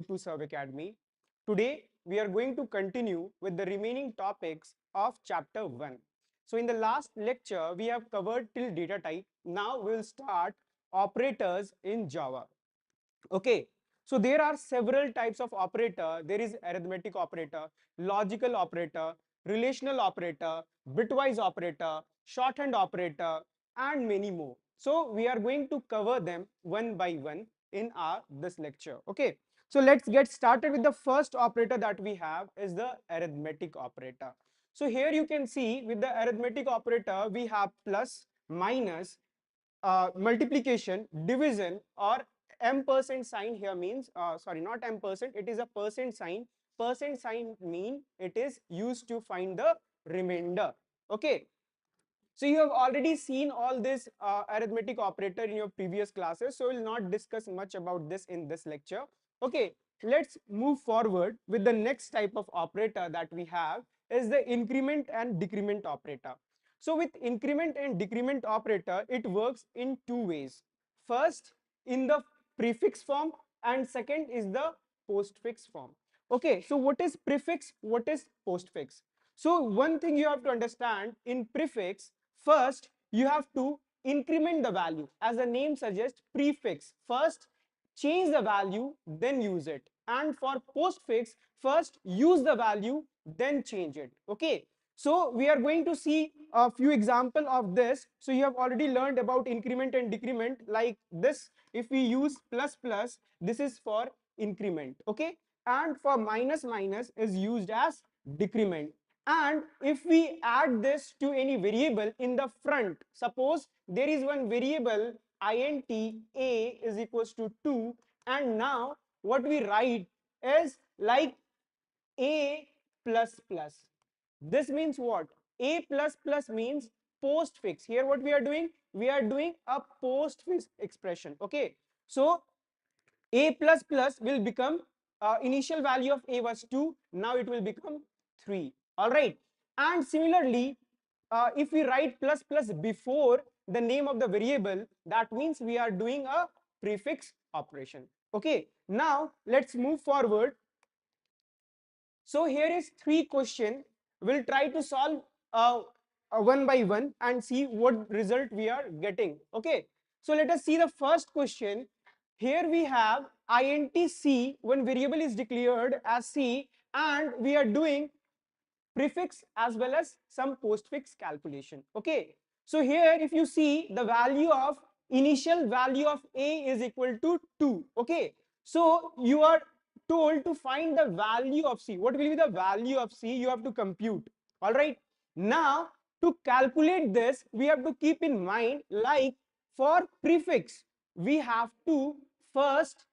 to Serve Academy. Today, we are going to continue with the remaining topics of chapter 1. So, in the last lecture, we have covered till data type. Now, we will start operators in Java. Okay, so there are several types of operator. There is arithmetic operator, logical operator, relational operator, bitwise operator, shorthand operator, and many more. So we are going to cover them one by one in our this lecture. Okay, so let's get started with the first operator that we have is the arithmetic operator. So here you can see with the arithmetic operator we have plus, minus, multiplication, division, or ampersand sign here means sorry, not ampersand, it is a percent sign. Percent sign mean it is used to find the remainder. Okay, so you have already seen all this arithmetic operator in your previous classes, so we'll not discuss much about this in this lecture. Okay, let's move forward with the next type of operator that we have is the increment and decrement operator. So with increment and decrement operator, it works in two ways. First, in the prefix form, and second is the postfix form. Okay, so what is prefix? What is postfix? So one thing you have to understand in prefix, first you have to increment the value. As the name suggests, prefix, first change the value, then use it. And for postfix, first use the value, then change it. Okay, so we are going to see a few examples of this. So you have already learned about increment and decrement like this. If we use plus plus, this is for increment. Okay, and for minus minus is used as decrement. And if we add this to any variable in the front, suppose there is one variable int a is equals to 2, and now what we write is like a plus plus. This means what? A plus plus means postfix. Here what we are doing? We are doing a postfix expression. Okay, so a plus plus will become initial value of a was 2, now it will become 3. All right, and similarly if we write plus plus before the name of the variable, that means we are doing a prefix operation. Okay, now let's move forward. So here is three question. We'll try to solve one by one and see what result we are getting. Okay, so let us see the first question. Here we have int c, one variable is declared as c, and we are doing prefix as well as some postfix calculation. Okay, so here if you see the value of initial value of a is equal to 2. Okay, so you are told to find the value of c. What will be the value of c? You have to compute. All right, now to calculate this we have to keep in mind, like for prefix we have to first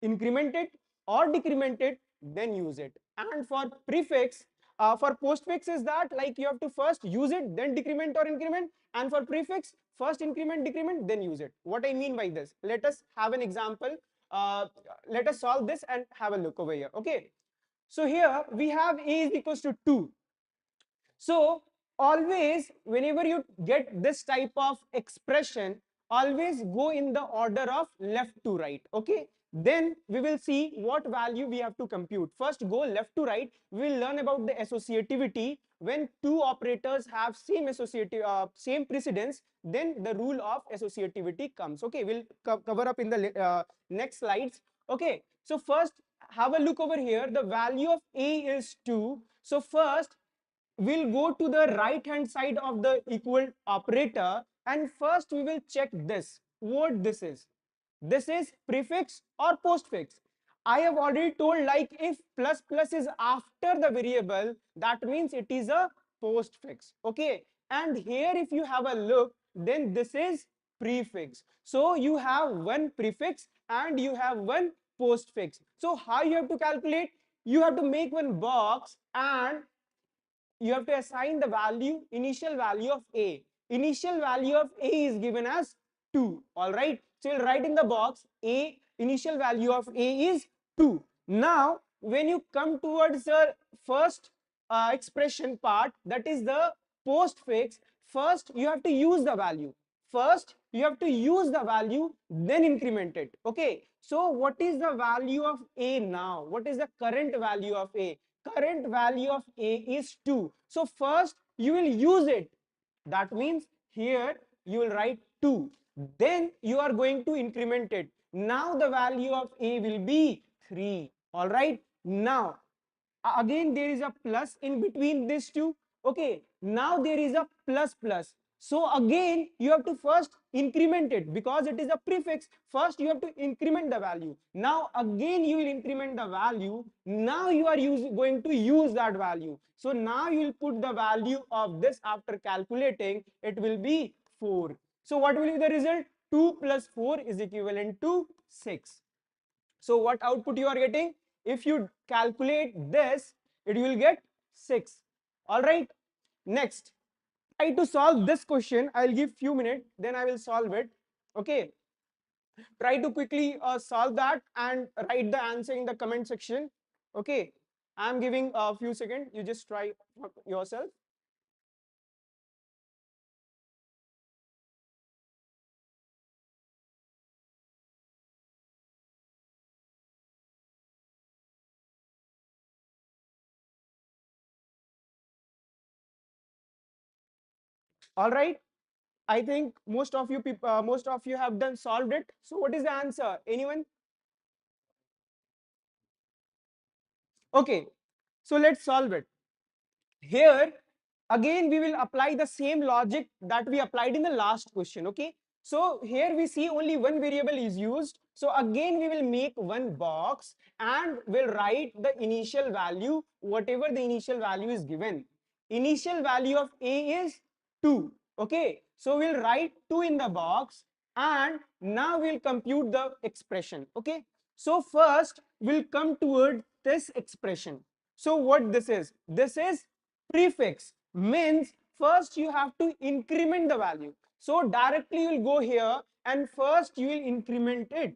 increment it or decrement it, then use it. And for prefix, for postfix is that like you have to first use it, then decrement or increment, and for prefix first increment, decrement, then use it. What I mean by this, let us have an example. uh, let us solve this and have a look over here. Okay, so here we have a is equals to 2. So always whenever you get this type of expression, always go in the order of left to right. Okay, then we will see what value we have to compute. First go left to right. We will learn about the associativity. When two operators have same associative same precedence, then the rule of associativity comes. Okay, we'll cover up in the next slides. Okay, so first have a look over here. The value of a is 2. So first we'll go to the right hand side of the equal operator, and first we will check this, what this is. This is prefix or postfix. I have already told, like if plus plus is after the variable, that means it is a postfix. Okay, and here if you have a look, then this is prefix. So you have one prefix and you have one postfix. So how you have to calculate? You have to make one box and you have to assign the value, initial value of a. Initial value of a is given as 2. All right, so you'll write in the box a, initial value of a is 2. Now when you come towards the first expression part, that is the postfix, first you have to use the value. First you have to use the value, then increment it. Okay, So what is the value of A now? What is the current value of A? Current value of A is 2. So first you will use it. That means here you will write 2. Then you are going to increment it. Now the value of A will be 3. All right. Now again there is a plus in between these two. Okay, now there is a plus plus. So again you have to first increment it because it is a prefix. First you have to increment the value. Now again you will increment the value. Now you are going to use that value. So now you will put the value of this after calculating. It will be 4. So what will be the result? 2 plus 4 is equivalent to 6. So what output you are getting? If you calculate this, it will get 6. All right. Next, try to solve this question. I'll give few minutes, then I will solve it. Okay. Try to quickly solve that and write the answer in the comment section. Okay. I'm giving a few seconds. You just try yourself. All right. I think most of you people, most of you have done solved it. So what is the answer? Anyone? Okay. So let's solve it. Here again we will apply the same logic that we applied in the last question. Okay, so here we see only one variable is used. So again we will make one box and we'll write the initial value, whatever the initial value is given. Initial value of A is 2. Okay, so we'll write 2 in the box and now we'll compute the expression. Okay, so first we'll come toward this expression. So what this is? This is prefix, means first you have to increment the value. So directly you will go here and first you will increment it.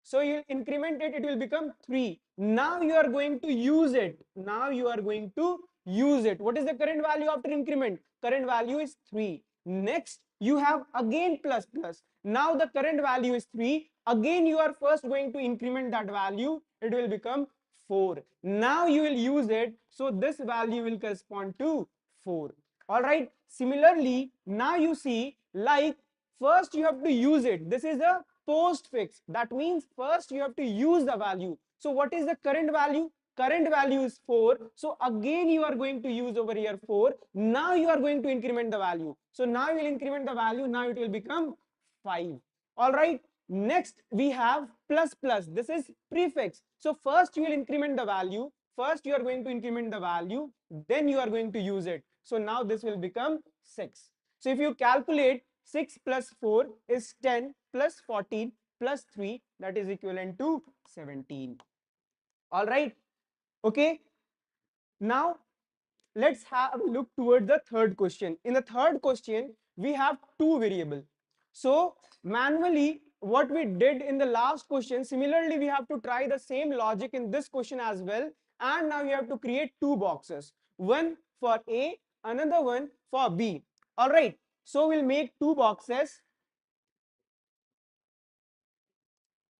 So you will increment it, it will become 3. Now you are going to use it. Now you are going to use it. What is the current value after increment? Current value is 3. Next you have again plus plus. Now the current value is 3. Again you are first going to increment that value. It will become 4. Now you will use it. So this value will correspond to 4. All right. Similarly, now you see, like first you have to use it. This is a postfix. That means first you have to use the value. So what is the current value? Current value is 4. So again you are going to use over here 4. Now you are going to increment the value. So now you will increment the value. Now it will become 5. All right. Next we have plus plus. This is prefix. So first you will increment the value. First you are going to increment the value. Then you are going to use it. So now this will become 6. So if you calculate 6 plus 4 is 10 plus 14 plus 3, that is equivalent to 17. All right. Okay. Now let's have a look toward the third question. In the third question, we have two variables. So manually, what we did in the last question, similarly, we have to try the same logic in this question as well. And now we have to create two boxes, one for A, another one for B. All right. So we'll make two boxes.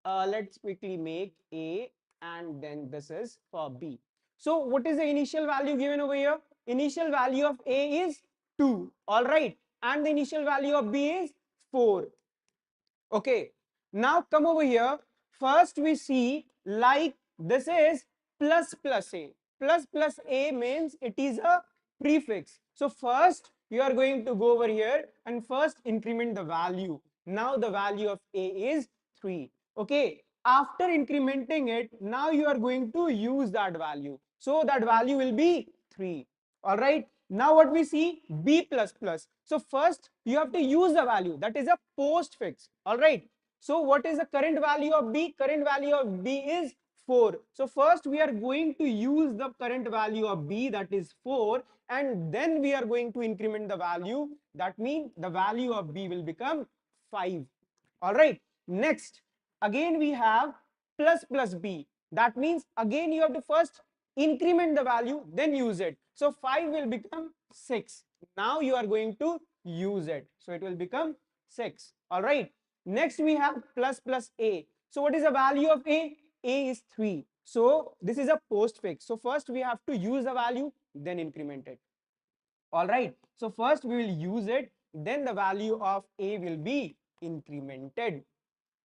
Let's quickly make A and then this is for B. So what is the initial value given over here? Initial value of A is 2. All right. And the initial value of B is 4. Okay. Now come over here. First we see like this is plus plus A. Plus plus A means it is a prefix. So first you are going to go over here and first increment the value. Now the value of A is 3. Okay. After incrementing it, now you are going to use that value. So that value will be 3. All right. Now what we see? B plus plus. So first you have to use the value. That is a postfix. All right. So what is the current value of B? Current value of B is 4. So first we are going to use the current value of B, that is 4, and then we are going to increment the value. That means the value of B will become 5. All right. Next, again we have plus plus B. That means again you have to first increment the value, then use it. So 5 will become 6. Now you are going to use it. So it will become 6. All right. Next we have plus plus A. So what is the value of A? A is 3. So this is a postfix. So first we have to use the value, then increment it. All right. So first we will use it, then the value of A will be incremented.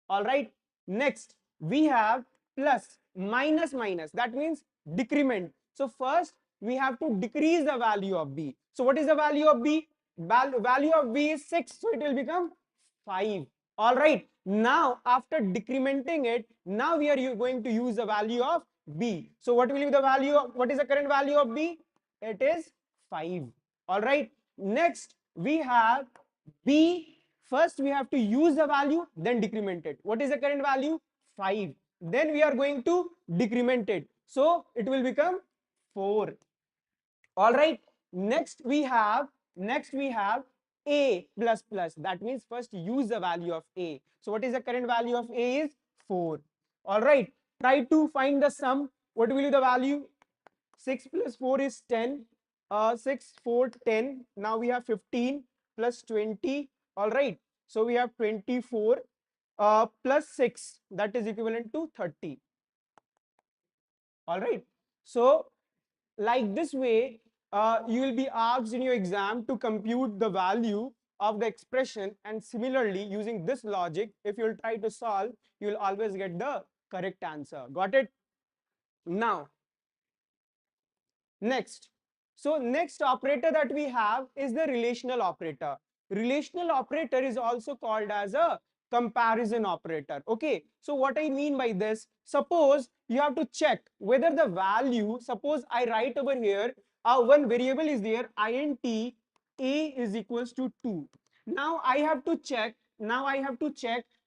All right. Next we have plus, minus, minus. That means decrement. So first we have to decrease the value of B. So what is the value of B? Value of B is 6. So it will become 5. All right. Now after decrementing it, now we are going to use the value of B. So what will be the value of, what is the current value of B? It is 5. All right. Next we have B. First we have to use the value, then decrement it. What is the current value? 5. Then we are going to decrement it. So it will become 4. All right. Next we have A plus plus. That means first use the value of A. So what is the current value of A is 4. All right. Try to find the sum. What will be the value? 6 plus 4 is 10. 6, 4, 10. Now we have 15 plus 20. All right. So we have 24 plus 6. That is equivalent to 30. All right. So like this way, you will be asked in your exam to compute the value of the expression, and similarly using this logic, if you will try to solve, you will always get the correct answer. Got it? Now next. So next operator that we have is the relational operator. Relational operator is also called as a comparison operator. Okay, so what I mean by this, suppose you have to check whether the value, suppose I write over here, one variable is there, int a is equals to 2. Now I have to check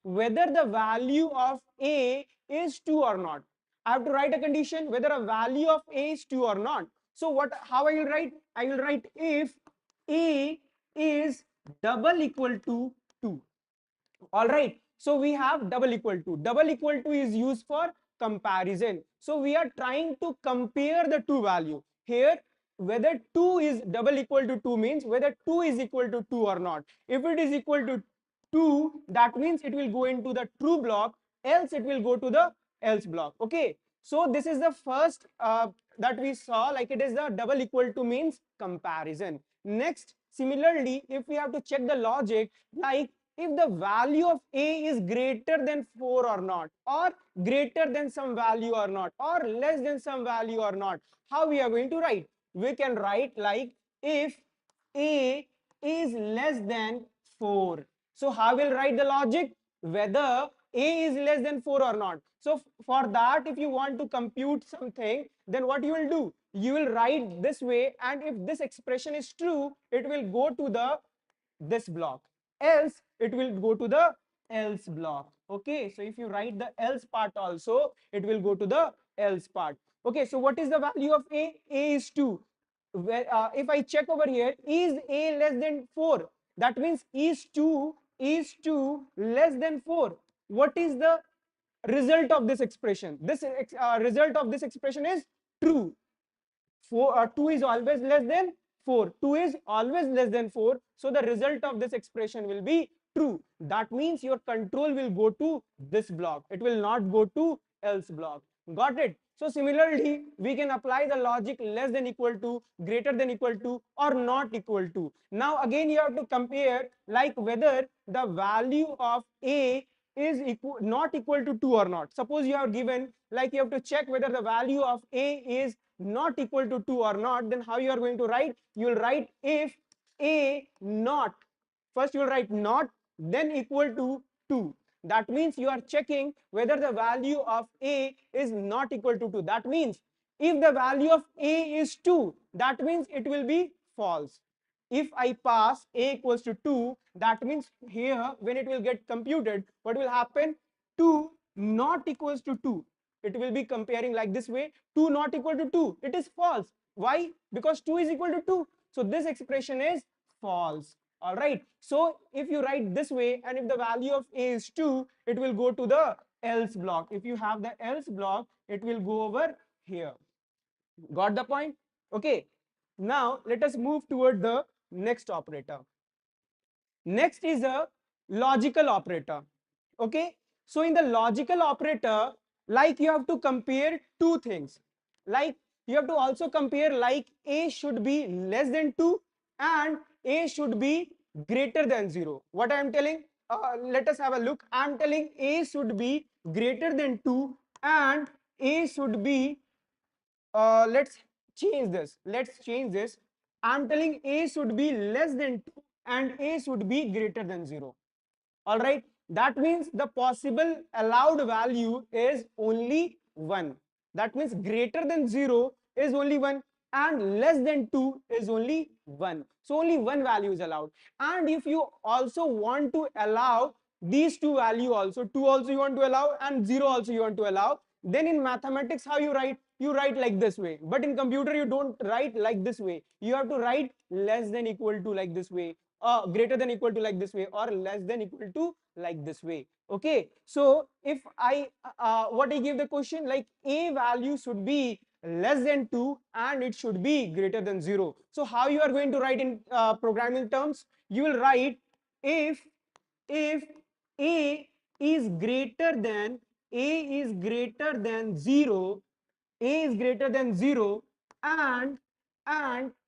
whether the value of a is 2 or not. I have to write a condition whether a value of a is 2 or not. So how I will write? I will write if a is double equal to 2. All right. So we have double equal to. Double equal to is used for comparison. So we are trying to compare the two value. Here, whether 2 is double equal to 2 means whether 2 is equal to 2 or not. If it is equal to 2, that means it will go into the true block, else it will go to the else block. Okay. So this is the first that we saw, like it is the double equal to means comparison. Next, similarly, if we have to check the logic, like if the value of a is greater than 4 or not, or greater than some value or not, or less than some value or not, how we are going to write? We can write like if a is less than 4. So how will write the logic? Whether a is less than 4 or not. So for that, if you want to compute something, then what you will do? You will write this way, and if this expression is true, it will go to the this block, else it will go to the else block. Okay, so if you write the else part also, it will go to the else part. Okay, so what is the value of a? A is 2. If I check over here, is a less than 4? That means is 2 less than 4. What is the result of this expression? This result of this expression is true. 2 is always less than 4. 2 is always less than 4. So the result of this expression will be true. That means your control will go to this block. It will not go to else block. Got it? So similarly, we can apply the logic less than equal to, greater than equal to, or not equal to. Now again you have to compare like whether the value of a is not equal to 2 or not. Suppose you are given, like you have to check whether the value of a is not equal to 2 or not, then how you are going to write? You will write if a not. First you will write not, then equal to 2. That means you are checking whether the value of a is not equal to 2. That means if the value of a is 2, that means it will be false. If I pass a equals to 2, that means here when it will get computed, what will happen? 2 not equals to 2. It will be comparing like this way. 2 not equal to 2. It is false. Why? Because 2 is equal to 2. So this expression is false. All right. So if you write this way, and if the value of a is 2, it will go to the else block. If you have the else block, it will go over here. Got the point? Okay. Now let us move toward the next operator. Next is a logical operator. Okay. So in the logical operator, like you have to compare two things. Like you have to also compare like a should be less than 2 and a should be greater than 0. What I am telling? Let us have a look. I am telling a should be greater than 2 and a should be let's change this. Let's change this. I'm telling a should be less than 2 and a should be greater than 0. All right. That means the possible allowed value is only 1. That means greater than 0 is only 1 and less than 2 is only 1. So only one value is allowed. And if you also want to allow these two value also, 2 also you want to allow and 0 also you want to allow, then in mathematics how you write? You write like this way. But in computer you don't write like this way. You have to write less than equal to like this way, greater than equal to like this way, or less than equal to like this way. Okay, so if I what I give the question, like a value should be less than 2 and it should be greater than 0. So how you are going to write in programming terms? You will write if a is greater than a is greater than 0, a is greater than 0, and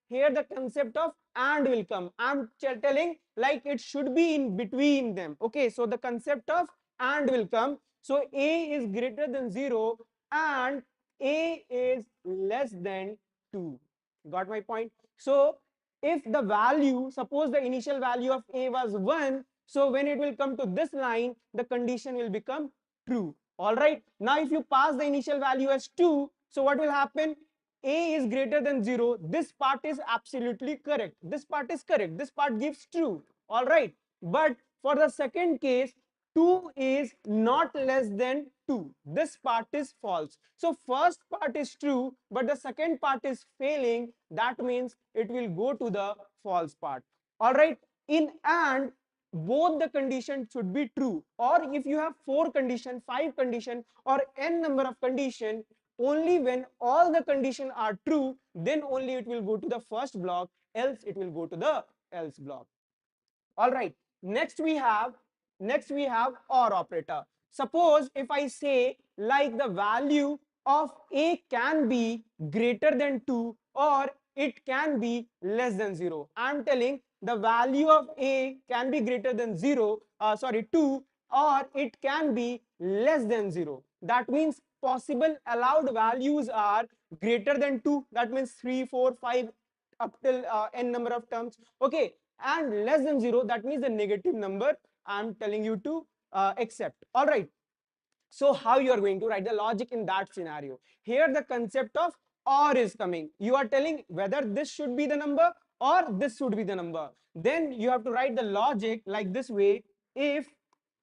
here the concept of and will come. I'm telling like it should be in between them. Okay, so the concept of and will come. So a is greater than 0 and a is less than 2. Got my point? So if the value, suppose the initial value of a was 1, so when it will come to this line, the condition will become true. All right. Now if you pass the initial value as 2, so what will happen? A is greater than 0. This part is absolutely correct. This part is correct. This part gives true. All right. But for the second case, 2 is not less than 2. This part is false. So first part is true, but the second part is failing. That means it will go to the false part. All right. In and, both the conditions should be true. Or if you have 4 condition, 5 condition, or n number of condition, only when all the conditions are true, then only it will go to the first block, else it will go to the else block. All right. Next we have or operator. Suppose if I say like the value of a can be greater than 2 or it can be less than 0. I'm telling the value of a can be greater than 0, 2, or it can be less than 0. That means possible allowed values are greater than 2. That means 3, 4, 5 up till n number of terms. Okay, and less than 0, that means the negative number I'm telling you to accept. All right. So how you are going to write the logic in that scenario? Here the concept of or is coming. You are telling whether this should be the number or this should be the number. Then you have to write the logic like this way: if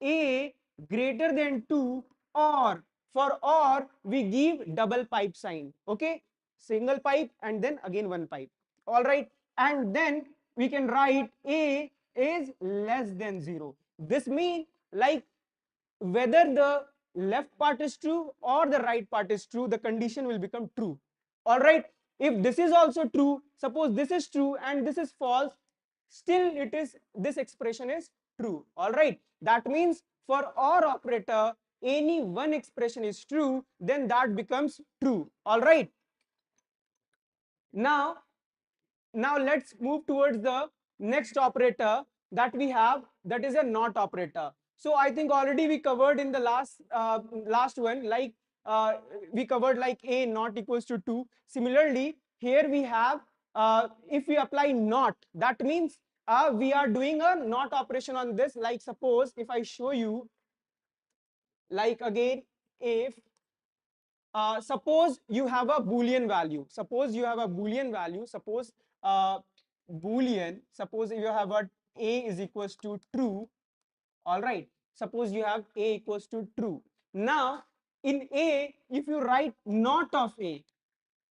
a greater than 2, or for or we give double pipe sign. Okay, single pipe and then again one pipe. All right, and then we can write a is less than 0. This means like whether the left part is true or the right part is true, the condition will become true. All right. If this is also true, suppose this is true and this is false, still it is, this expression is true. All right. That means for or operator, any one expression is true, then that becomes true. All right. Now, now let's move towards the next operator that we have, that is a not operator. So I think already we covered in the last one, like we covered like a not equals to 2. Similarly, here we have if we apply not, that means we are doing a not operation on this. Like suppose if I show you, like again, if suppose you have a boolean value, suppose you have a boolean value, suppose uh, boolean, suppose you have a is equals to true. All right, suppose you have a equals to true. Now in a, if you write not of a,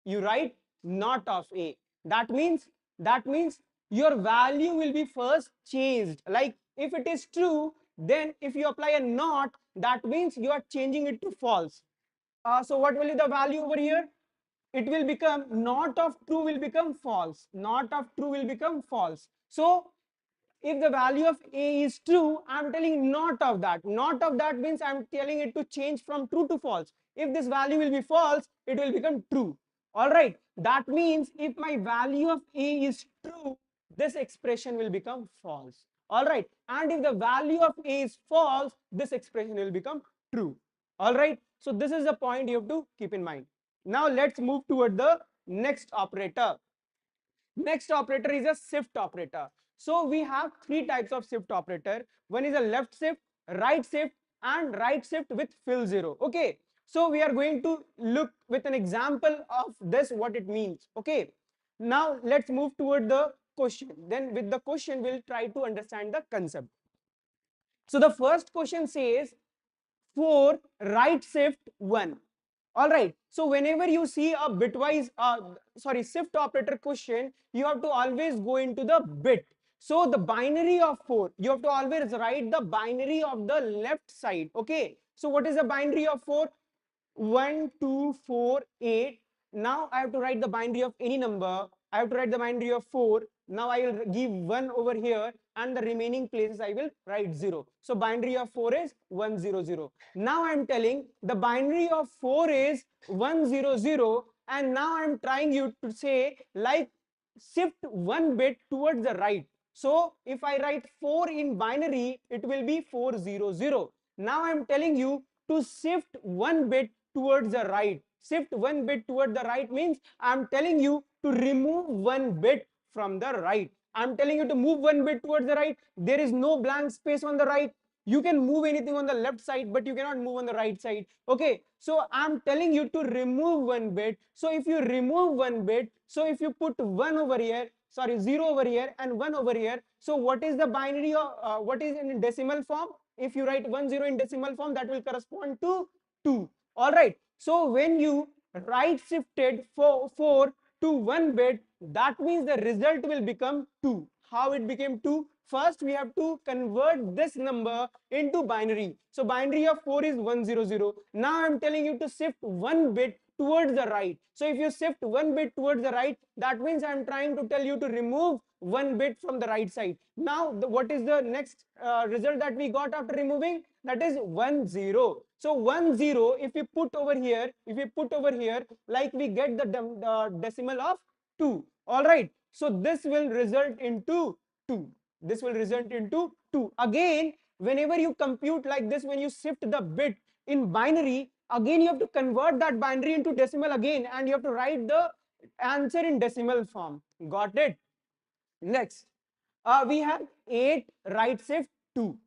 you write not of a, that means your value will be first changed. Like if it is true, then if you apply a not, that means you are changing it to false. So what will be the value over here? It will become not of true will become false. Not of true will become false. So if the value of A is true, I'm telling not of that. Not of that means I'm telling it to change from true to false. If this value will be false, it will become true. All right. That means if my value of A is true, this expression will become false. All right. And if the value of A is false, this expression will become true. All right. So this is the point you have to keep in mind. Now let's move toward the next operator. Next operator is a shift operator. So we have three types of shift operator. One is a left shift, and right shift with fill zero. Okay. So we are going to look with an example of this, what it means. Okay. Now let's move toward the question. Then with the question, we'll try to understand the concept. So the first question says, for right shift 1. All right. So whenever you see a bitwise, shift operator question, you have to always go into the bit. So the binary of 4, you have to always write the binary of the left side. Okay. So what is the binary of 4? 1, 2, 4, 8. Now I have to write the binary of any number. I have to write the binary of 4. Now I will give 1 over here, and the remaining places I will write 0. So binary of 4 is 1, 0, 0. Now I am telling the binary of 4 is 1, 0, 0, and now I am trying you to say like shift 1 bit towards the right. So if I write 4 in binary, it will be 4, 0, 0. Now I am telling you to shift 1 bit towards the right. Shift 1 bit toward the right means I'm telling you to remove 1 bit from the right. I'm telling you to move 1 bit towards the right. There is no blank space on the right. You can move anything on the left side, but you cannot move on the right side. Okay, so I'm telling you to remove 1 bit. So if you remove 1 bit, so if you put 1 over here, sorry, 0 over here and 1 over here, so what is the binary of what is in decimal form? If you write 1 0 in decimal form, that will correspond to 2. All right. So when you right shifted 4 to 1 bit, that means the result will become 2. How it became 2? First, we have to convert this number into binary. So binary of 4 is 100. Now I'm telling you to shift 1 bit towards the right. So if you shift 1 bit towards the right, that means I'm trying to tell you to remove 1 bit from the right side. Now, what is the next result that we got after removing? That is 1 0. So 1 0, if we put over here, like we get the decimal of 2. All right. So this will result into 2. This will result into 2. Again, whenever you compute like this, when you shift the bit in binary, again you have to convert that binary into decimal again, and you have to write the answer in decimal form. Got it? Next, we have 8 right shift 2.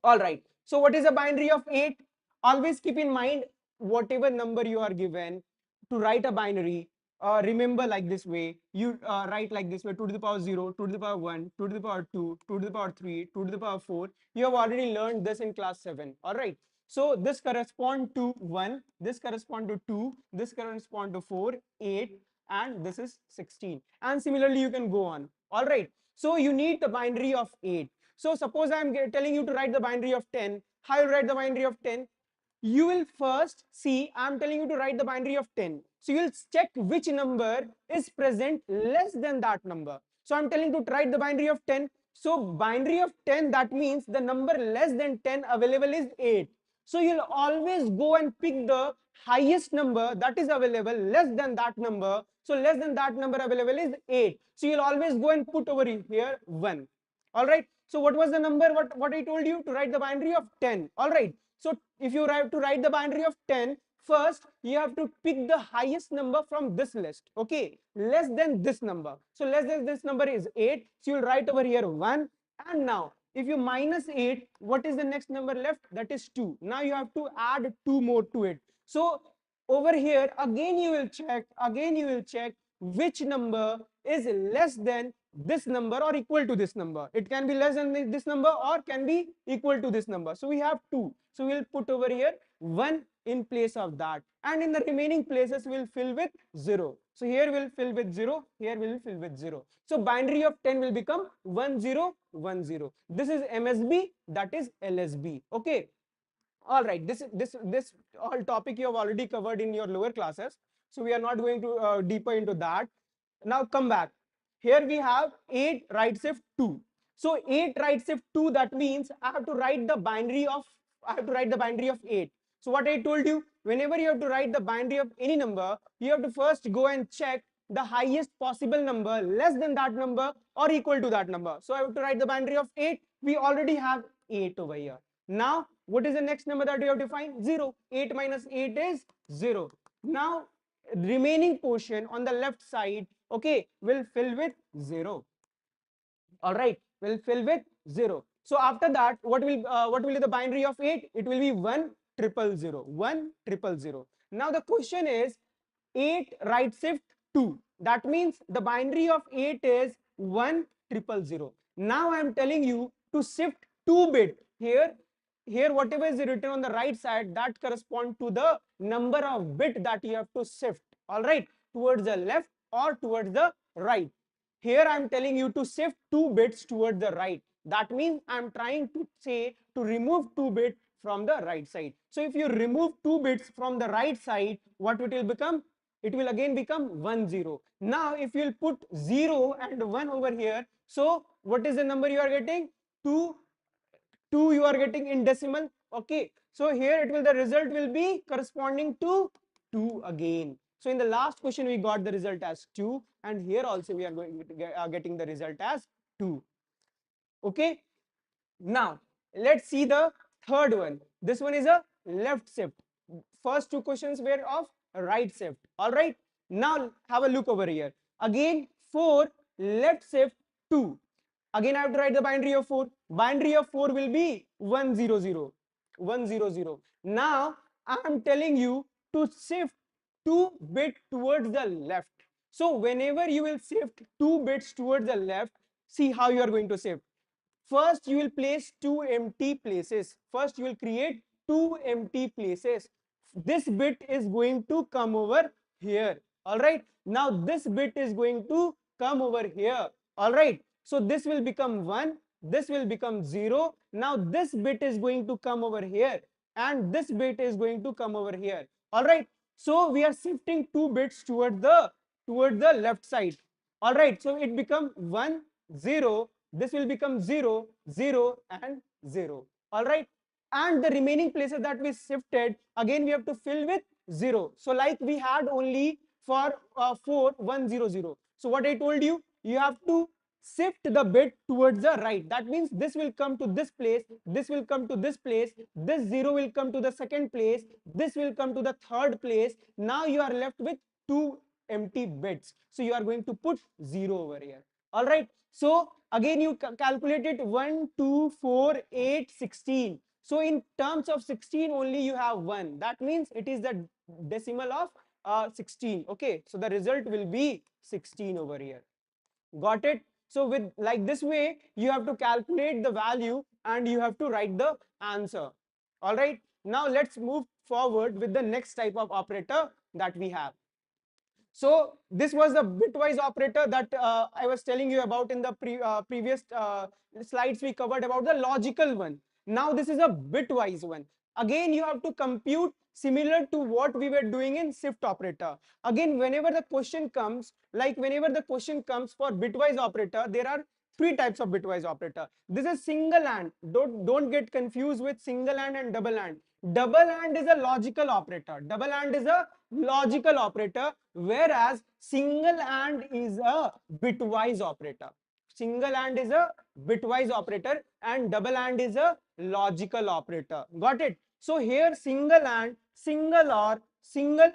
All right. So what is a binary of 8? Always keep in mind whatever number you are given to write a binary. Remember like this way. You write like this way: 2 to the power 0, 2 to the power 1, 2 to the power 2, 2 to the power 3, 2 to the power 4. You have already learned this in class 7. All right. So this corresponds to 1, this corresponds to 2, this corresponds to 4, 8, and this is 16. And similarly, you can go on. All right. So you need the binary of 8. So suppose I am telling you to write the binary of 10. How you write the binary of 10? You will first see, I am telling you to write the binary of 10. So you will check which number is present less than that number. So I am telling you to write the binary of 10. So binary of 10, that means the number less than 10 available is 8. So you'll always go and pick the highest number that is available less than that number. So less than that number available is 8. So you'll always go and put over here 1. All right. So what was the number? What I told you to write the binary of 10. All right. So if you have to write the binary of 10, first you have to pick the highest number from this list. Okay. Less than this number. So less than this number is 8. So you'll write over here 1. And now if you minus 8, what is the next number left? That is 2. Now you have to add 2 more to it. So over here again you will check which number is less than this number or equal to this number. It can be less than this number or can be equal to this number. So we have 2. So we'll put over here 1 in place of that, and in the remaining places we'll fill with 0. So here we'll fill with 0, here we'll fill with 0. So binary of 10 will become 1 0 1 0. This is MSB, that is LSB. Okay. All right, this all topic you have already covered in your lower classes, so we are not going to deeper into that. Now come back. Here we have 8 right shift 2. So 8 right shift 2, that means I have to write the binary of 8. So what I told you, whenever you have to write the binary of any number, you have to first go and check the highest possible number less than that number or equal to that number. So I have to write the binary of 8. We already have 8 over here. Now what is the next number that we have to find? 0. 8 minus 8 is 0. Now remaining portion on the left side, okay, will fill with 0. All right, will fill with 0. So after that, what will be the binary of 8? It will be 1 0 0 0. Now the question is 8 right shift 2. That means the binary of 8 is 1 0 0 0. Now I am telling you to shift 2 bit here. Here whatever is written on the right side, that correspond to the number of bit that you have to shift, all right, towards the left or towards the right. Here I am telling you to shift 2 bits towards the right. That means I am trying to say to remove 2 bits from the right side. So if you remove 2 bits from the right side, what it will become? It will again become 1 0. Now if you will put 0 and 1 over here, so what is the number you are getting? 2. 2 you are getting in decimal. Okay, so here it will, the result will be corresponding to 2 again. So in the last question we got the result as 2, and here also we are going to getting the result as 2. Okay, now let's see the third one. This one is a left shift. First two questions were of right shift. All right, now have a look over here. Again 4 left shift 2. Again I have to write the binary of 4. Binary of 4 will be 1 0 0. 1 0 0. Now I am telling you to shift 2 bit towards the left. So whenever you will shift 2 bits towards the left, see how you are going to shift. First you will place 2 empty places. First you will create 2 empty places. This bit is going to come over here. All right, now this bit is going to come over here. All right, so this will become 1, this will become 0. Now this bit is going to come over here, and this bit is going to come over here. All right, so we are shifting 2 bits towards the left side. All right, so it become 1 0. This will become 0 0 and 0. All right, and the remaining places that we shifted, again we have to fill with 0. So like we had only for 4 1 0 0. So what I told you, you have to shift the bit towards the right. That means this will come to this place, this will come to this place, this 0 will come to the second place, this will come to the third place. Now you are left with 2 empty bits. So you are going to put 0 over here. All right, so again you calculate it 1 2 4 8 16. So in terms of 16 only you have 1. That means it is the decimal of 16. Okay, so the result will be 16 over here. Got it? So with like this way, you have to calculate the value and you have to write the answer. All right, now let's move forward with the next type of operator that we have. So this was the bitwise operator that I was telling you about in the previous slides. We covered about the logical one. Now this is a bitwise one. Again, you have to compute similar to what we were doing in shift operator. Again, whenever the question comes, like whenever the question comes for bitwise operator, there are three types of bitwise operator. This is single AND. Don't get confused with single AND and double AND. Double AND is a logical operator. Double AND is a logical operator, whereas single AND is a bitwise operator. Single AND is a bitwise operator and double AND is a logical operator. Got it? So here single AND, single OR, single,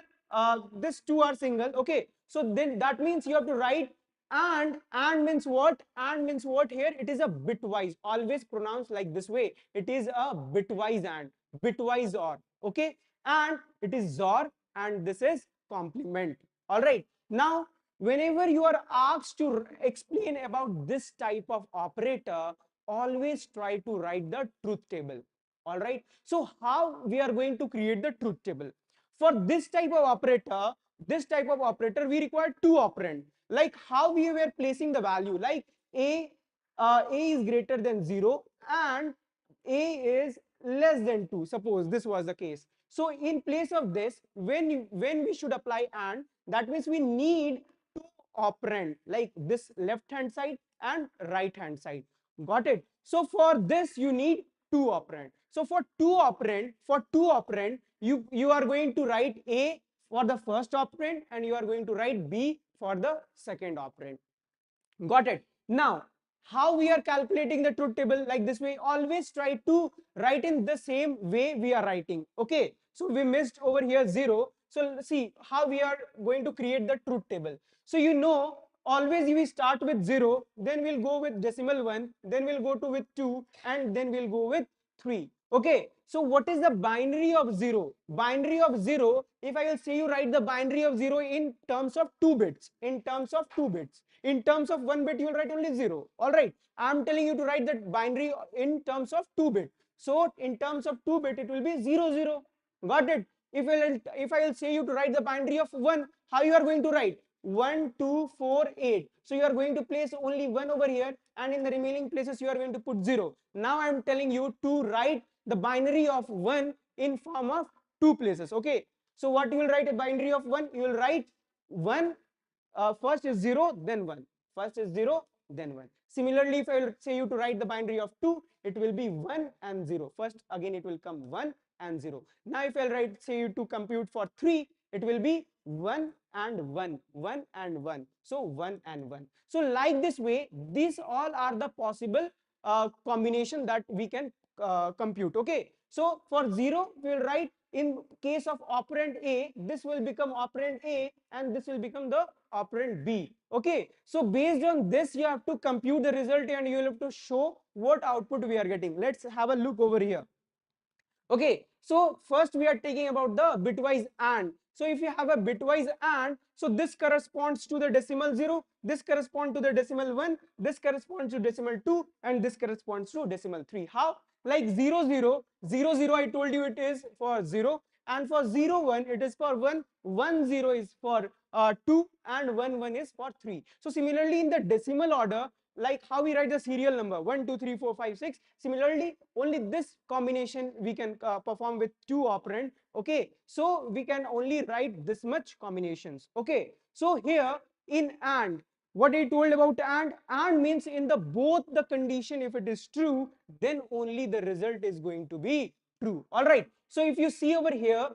this two are single. Okay. So then that means you have to write and means what? And means what here? It is a bitwise. Always pronounced like this way. It is a bitwise and bitwise OR. Okay. And it is XOR and this is complement. All right. Now, whenever you are asked to explain about this type of operator, always try to write the truth table. All right. So how we are going to create the truth table? For this type of operator, we require two operand. Like how we were placing the value, like a is greater than 0 and a is less than 2. Suppose this was the case. So in place of this, when we should apply and, that means we need two operand, like this left hand side and right hand side. Got it? So for this you need two operand. So for two operand, you are going to write A for the first operand and you are going to write B for the second operand. Got it? Now, how we are calculating the truth table? Like this way, always try to write in the same way we are writing. Okay, so we missed over here 0. So see how we are going to create the truth table. So always we start with 0, then we'll go with decimal 1, then we'll go to with 2, and then we'll go with 3. Okay, so what is the binary of 0? Binary of 0, if I will say you write the binary of 0 in terms of 2 bits, in terms of 1 bit you will write only 0. All right, I am telling you to write that binary in terms of 2 bit. So in terms of 2 bit it will be 0 0. Got it? If I will say you to write the binary of 1, how you are going to write? 1 2 4 8. So you are going to place only 1 over here, and in the remaining places you are going to put 0. Now I am telling you to write the binary of 1 in form of 2 places. Okay, so what you will write a binary of 1? You will write 1, first is 0 then 1, first is 0 then 1. Similarly, if I will say you to write the binary of 2, it will be 1 and 0. First again it will come 1 and 0. Now if I will write say you to compute for 3, it will be 1 and 1, 1 and 1. So 1 and 1. So like this way, these all are the possible combination that we can compute. Okay, so for 0 we will write, in case of operand A, this will become operand A and this will become the operand B. Okay, so based on this you have to compute the result and you will have to show what output we are getting. Let's have a look over here. Okay, so first we are taking about the bitwise AND. So if you have a bitwise AND, so this corresponds to the decimal 0, this corresponds to the decimal 1, this corresponds to decimal 2, and this corresponds to decimal 3. How? Like 0 0 0 0, I told you it is for 0, and for 0 1 it is for 1, 1 0 is for 2, and 1 1 is for 3. So similarly in the decimal order, like how we write the serial number 1 2 3 4 5 6, similarly only this combination we can perform with two operand. Okay, so we can only write this much combinations. Okay, so here in AND, what I told about AND means in the both the condition, if it is true, then only the result is going to be true. All right, so if you see over here,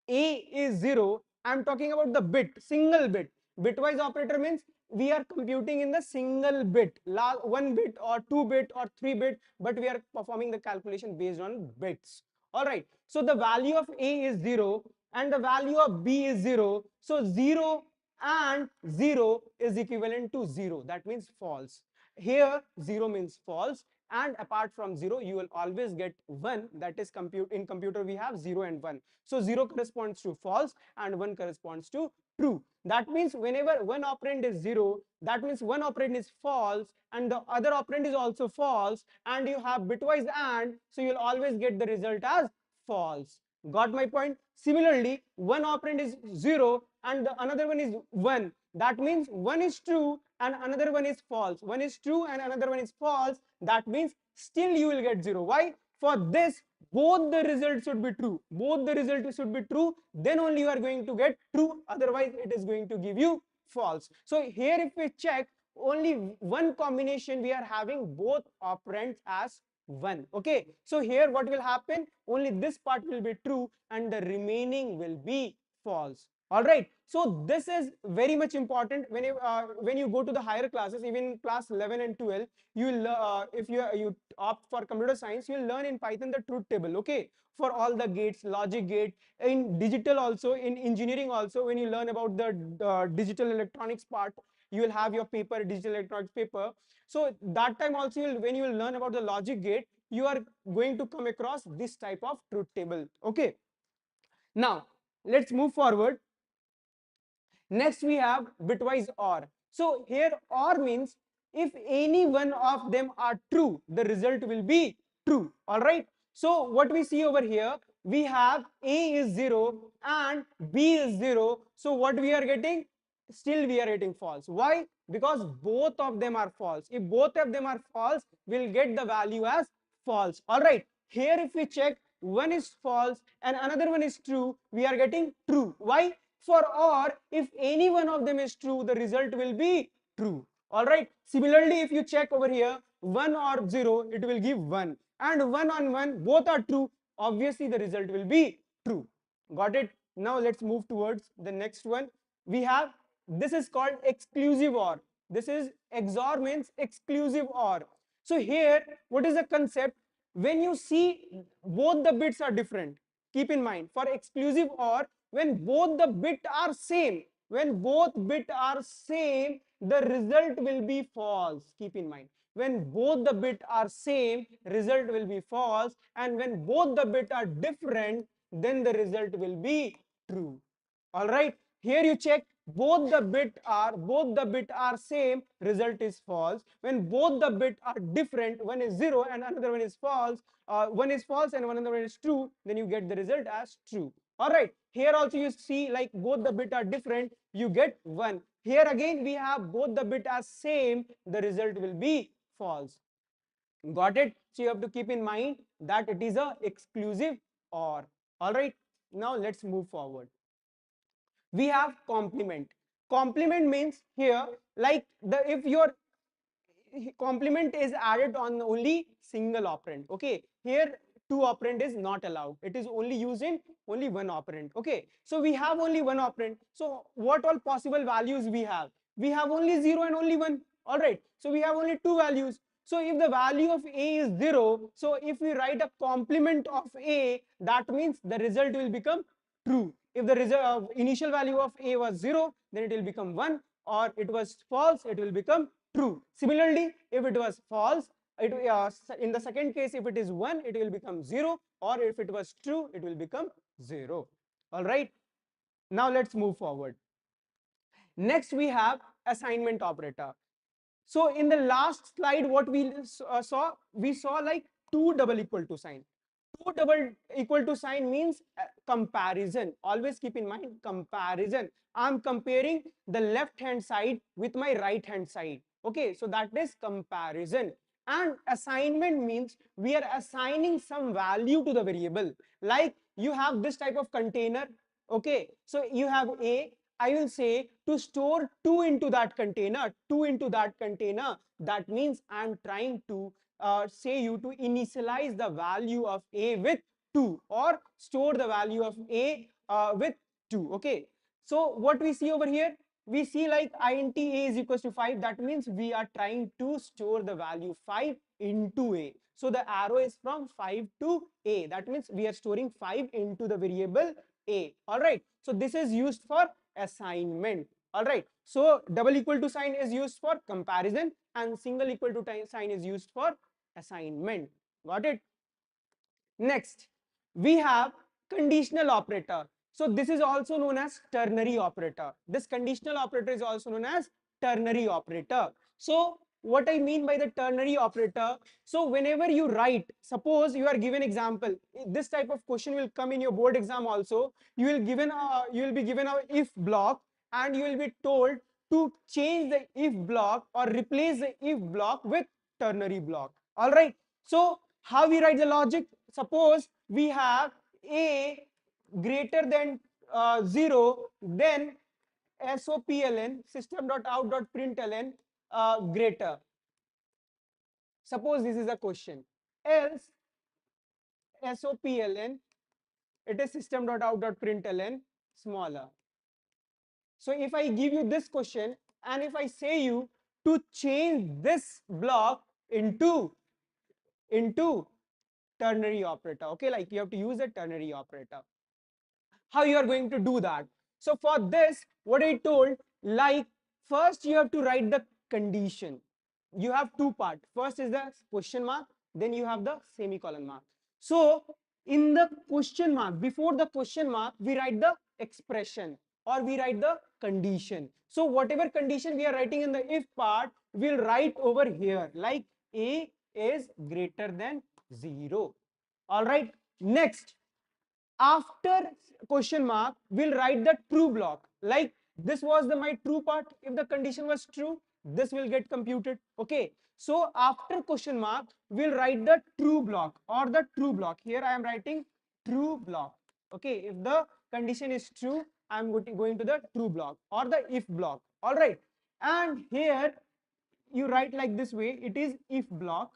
A is 0, I'm talking about the bit, single bit. Bitwise operator means we are computing in the single bit, 1 bit or 2 bit or 3 bit, but we are performing the calculation based on bits. All right, so the value of A is 0 and the value of B is 0. So 0 and 0 is equivalent to 0. That means false. Here 0 means false, and apart from 0 you will always get 1. That is, in computer we have 0 and 1. So 0 corresponds to false and 1 corresponds to true. That means whenever one operand is 0, that means one operand is false and the other operand is also false, and you have bitwise AND, so you'll always get the result as false. Got my point? Similarly, one operand is 0 and the another one is 1. That means one is true and another one is false. One is true and another one is false. That means still you will get 0. Why? For this, both the results should be true. Both the results should be true. Then only you are going to get true. Otherwise, it is going to give you false. So here if we check, only one combination we are having both operands as 1. Okay, so here what will happen? Only this part will be true and the remaining will be false. All right, so this is very much important when you go to the higher classes, even class 11 and 12. You will if you opt for computer science, you will learn in Python the truth table. Okay, for all the gates, logic gate, in digital also, in engineering also, when you learn about the digital electronics part, you will have your paper, digital electronics paper. So that time also, when you will learn about the logic gate, you are going to come across this type of truth table. Okay, now let's move forward. Next we have bitwise OR. So here OR means if any one of them are true, the result will be true. All right, so what we see over here, we have A is 0 and B is 0. So what we are getting? Still we are getting false. Why? Because both of them are false. If both of them are false, we'll get the value as false. All right, here if we check, one is false and another one is true, we are getting true. Why? For OR, if any one of them is true, the result will be true. All right, similarly if you check over here 1 or 0, it will give 1, and 1 on 1 both are true, obviously the result will be true. Got it? Now let's move towards the next one. We have, this is called exclusive OR. This is XOR means exclusive OR. So here what is the concept? When you see both the bits are different, keep in mind for exclusive OR, when both the bit are same, when both bit are same, the result will be false. Keep in mind, when both the bit are same, result will be false, and when both the bit are different, then the result will be true. All right, here you check, both the bit are same, result is false. When both the bit are different, one is 0 and another one is false, one is false and another one is true, then you get the result as true. All right, here also you see like both the bit are different, you get 1. Here again we have both the bit as same, the result will be false. Got it? So you have to keep in mind that it is a exclusive OR. All right, now let's move forward. We have complement. Complement means here like the if your complement is added on only single operand. Okay, here two operand is not allowed, it is only used in only one operand. Okay, so we have only one operand, so what all possible values we have? We have only 0 and only 1. All right, so we have only two values. So if the value of a is 0, so if we write a complement of a, that means the result will become true. If the initial value of a was 0, then it will become 1, or it was false, it will become true. Similarly, if it was false, in the second case, if it is 1, it will become 0, or if it was true, it will become 0. All right, now let's move forward. Next we have assignment operator. So in the last slide, what we saw like two double equal to sign. Two double equal to sign means comparison. Always keep in mind comparison. I'm comparing the left hand side with my right hand side. Okay, so that is comparison. And assignment means we are assigning some value to the variable. Like you have this type of container. Okay, so you have a, I will say to store 2 into that container, 2 into that container. That means I'm trying to say you to initialize the value of a with 2, or store the value of a with 2. Okay, so what we see over here, we see like int a is equals to 5. That means we are trying to store the value 5 into a. So the arrow is from 5 to a. That means we are storing 5 into the variable a. All right, so this is used for assignment. All right, so double equal to sign is used for comparison, and single equal to sign is used for assignment. Got it? Next, we have conditional operator. So this is also known as ternary operator. This conditional operator is also known as ternary operator. So what I mean by the ternary operator, so whenever you write, suppose you are given example, this type of question will come in your board exam also. You will be given a if block, and you will be told to change the if block or replace the if block with ternary block. All right, so how we write the logic? Suppose we have a greater than 0, then SOPLN system.out.println greater. Suppose this is a question. Else SOPLN, it is system.out.println smaller. So if I give you this question, and if I say you to change this block into ternary operator, okay, like you have to use a ternary operator. How you are going to do that? So for this, what I told, like first you have to write the condition. You have two parts. First is the question mark, then you have the semicolon mark. So in the question mark, before the question mark, we write the expression, or we write the condition. So whatever condition we are writing in the if part, we'll write over here like a is greater than 0. All right, next, after question mark, we'll write the true block. Like this was my true part. If the condition was true, this will get computed. Okay, so after question mark, we'll write the true block, or the true block. Here I am writing true block. Okay, if the condition is true, I am going to the true block or the if block. All right, and here you write like this way, it is if block,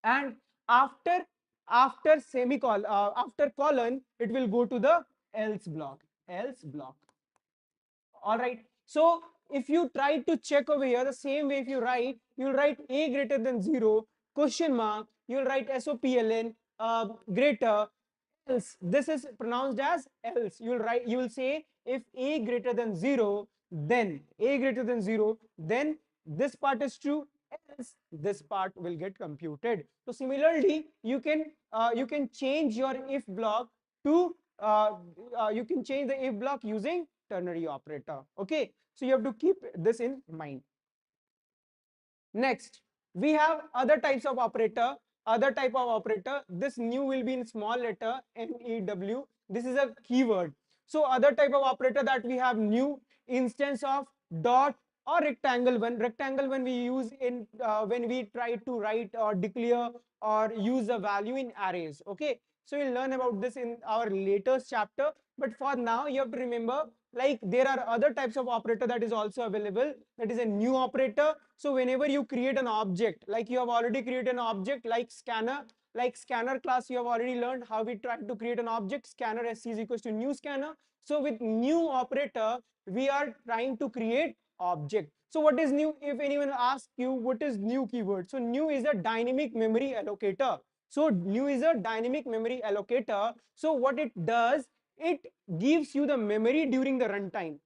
and after semicolon, after colon, it will go to the else block. All right. So if you try to check over here, the same way if you write, you'll write a greater than 0, question mark, you'll write SOPLN, greater, else. This is pronounced as else. You will say if a greater than 0, then a greater than 0, then this part is true, else this part will get computed. So similarly, you can change your if block to you can change the if block using ternary operator. Okay, so you have to keep this in mind. Next, we have other types of operator. Other type of operator, this new will be in small letter NEW. This is a keyword. So other type of operator that we have, new, instance of, dot, or rectangle one. Rectangle one we use in when we try to write or declare or use a value in arrays. Okay, so we'll learn about this in our latest chapter. But for now, you have to remember, like, there are other types of operator that is also available. That is a new operator. So whenever you create an object, like you have already created an object like scanner class, you have already learned how we try to create an object, scanner SC is equals to new scanner. So with new operator, we are trying to create object. So what is new? If anyone asks you what is new keyword, so new is a dynamic memory allocator. So new is a dynamic memory allocator. So what it does, it gives you the memory during the runtime.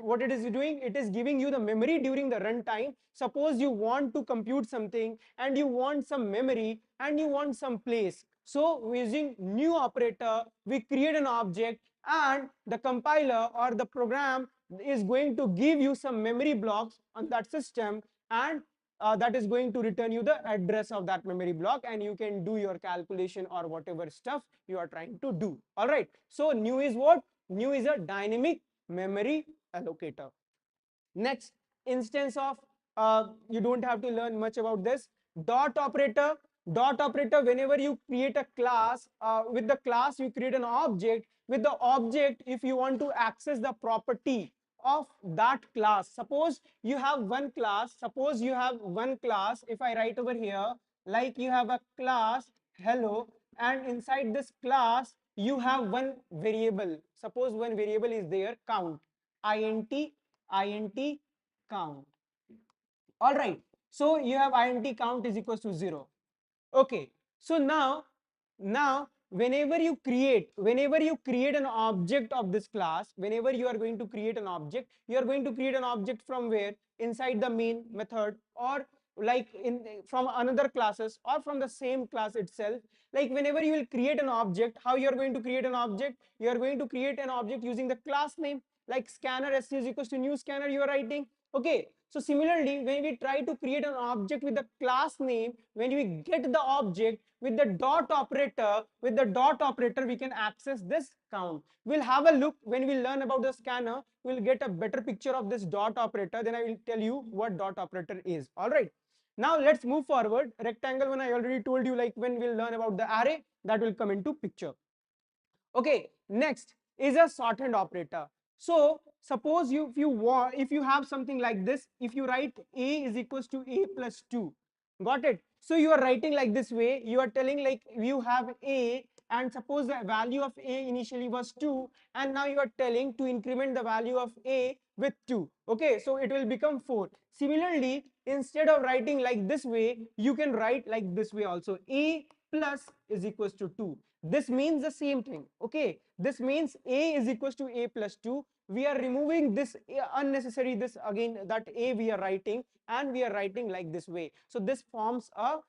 What it is doing, it is giving you the memory during the runtime. Suppose you want to compute something and you want some memory and you want some place. So using new operator, we create an object, and the compiler or the program is going to give you some memory blocks on that system, and that is going to return you the address of that memory block, and you can do your calculation or whatever stuff you are trying to do. All right. So new is what? New is a dynamic memory allocator. Next, instance of, you don't have to learn much about this. Dot operator. Dot operator, whenever you create a class, with the class you create an object. With the object, if you want to access the property of that class, suppose you have one class, if I write over here, like you have a class hello, and inside this class you have one variable. Suppose one variable is there, count, int count. All right. So you have int count is equals to 0. Okay. So now whenever you create an object of this class, whenever you are going to create an object, you are going to create an object from where? Inside the main method, or like in from another classes, or from the same class itself. Like whenever you will create an object, how you are going to create an object? You are going to create an object using the class name, like scanner SC is equals to new scanner you are writing. Okay, so similarly, when we try to create an object with the class name, when we get the object with the dot operator, we can access this count. We'll have a look when we learn about the scanner. We'll get a better picture of this dot operator. Then I will tell you what dot operator is. All right. Now let's move forward. Rectangle one I already told you, like when we'll learn about the array, that will come into picture. Okay, next is a shorthand operator. So suppose if you have something like this, if you write a is equals to a plus 2, got it? So you are writing like this way, you are telling like you have a, and suppose the value of a initially was 2, and now you are telling to increment the value of a with 2. Okay, so it will become 4. Similarly, instead of writing like this way, you can write like this way also, a plus is equals to 2. This means the same thing. Okay, this means a is equals to a plus 2. We are removing this unnecessary, this again, that a we are writing, and we are writing like this way. So this forms a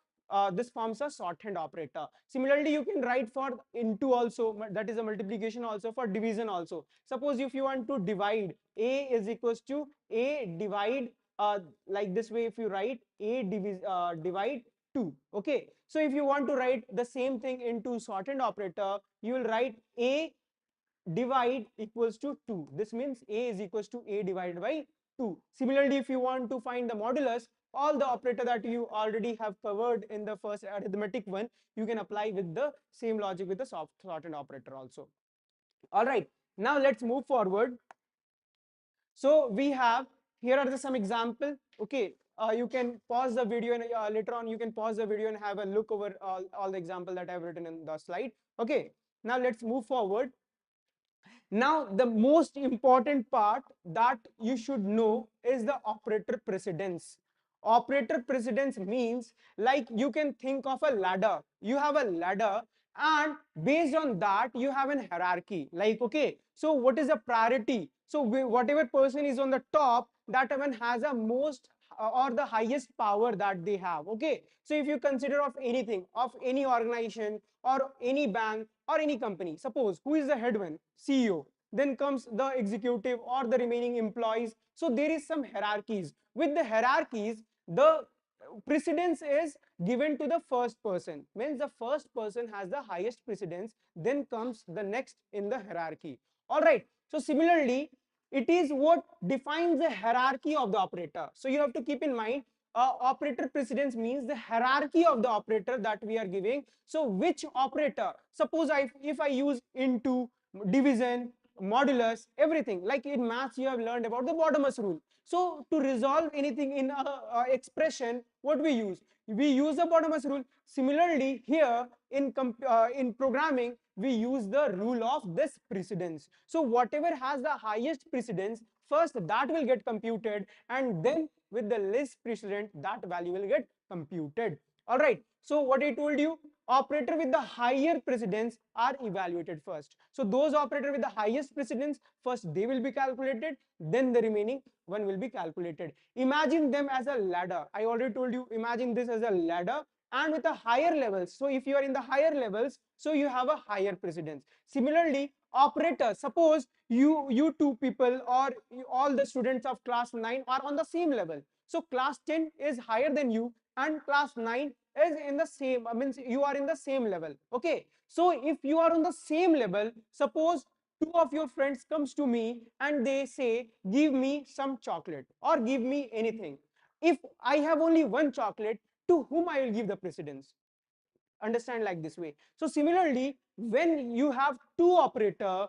shorthand operator. Similarly, you can write for into also, that is a multiplication, also for division also. Suppose if you want to divide, a is equals to a divide, like this way, if you write a divide 2. Okay, so if you want to write the same thing into shorthand operator, you will write a divide equals to 2. This means a is equals to a divided by 2. Similarly, if you want to find the modulus, all the operator that you already have covered in the first arithmetic one, you can apply with the same logic with the shorthand operator also. All right, now let's move forward. So we have here are some example. Okay, you can pause the video and later on you can pause the video and have a look over all the example that I've written in the slide. Okay, now let's move forward. Now, the most important part that you should know is the operator precedence. Operator precedence means like you can think of a ladder. You have a ladder, and based on that you have an hierarchy. Like, okay, so what is the priority? So whatever person is on the top, that one has a most or the highest power that they have. Okay, so if you consider of anything, of any organization or any bank or any company, suppose who is the head one? CEO. Then comes the executive or the remaining employees. So there is some hierarchies. With the hierarchies, the precedence is given to the first person. Means the first person has the highest precedence, then comes the next in the hierarchy. All right, so similarly, it is what defines the hierarchy of the operator. So you have to keep in mind, operator precedence means the hierarchy of the operator that we are giving. So which operator, suppose if I use into, division, modulus, everything, like in maths you have learned about the Bottomless rule. So to resolve anything in a expression, what we use? We use the Bottomless rule. Similarly, here in programming, we use the rule of this precedence. So whatever has the highest precedence, first that will get computed, and then with the least precedent, that value will get computed. All right. So what I told you, operator with the higher precedence are evaluated first. So those operator with the highest precedence, first they will be calculated, then the remaining one will be calculated. Imagine them as a ladder. I already told you, imagine this as a ladder, and with a higher levels. So if you are in the higher levels, so you have a higher precedence. Similarly, operator, suppose you two people or all the students of class 9 are on the same level. So class 10 is higher than you, and class 9 is in the same, means you are in the same level. Okay, so if you are on the same level, suppose two of your friends comes to me and they say, give me some chocolate or give me anything. If I have only one chocolate, to whom I will give the precedence? Understand like this way. So similarly, when you have two operator,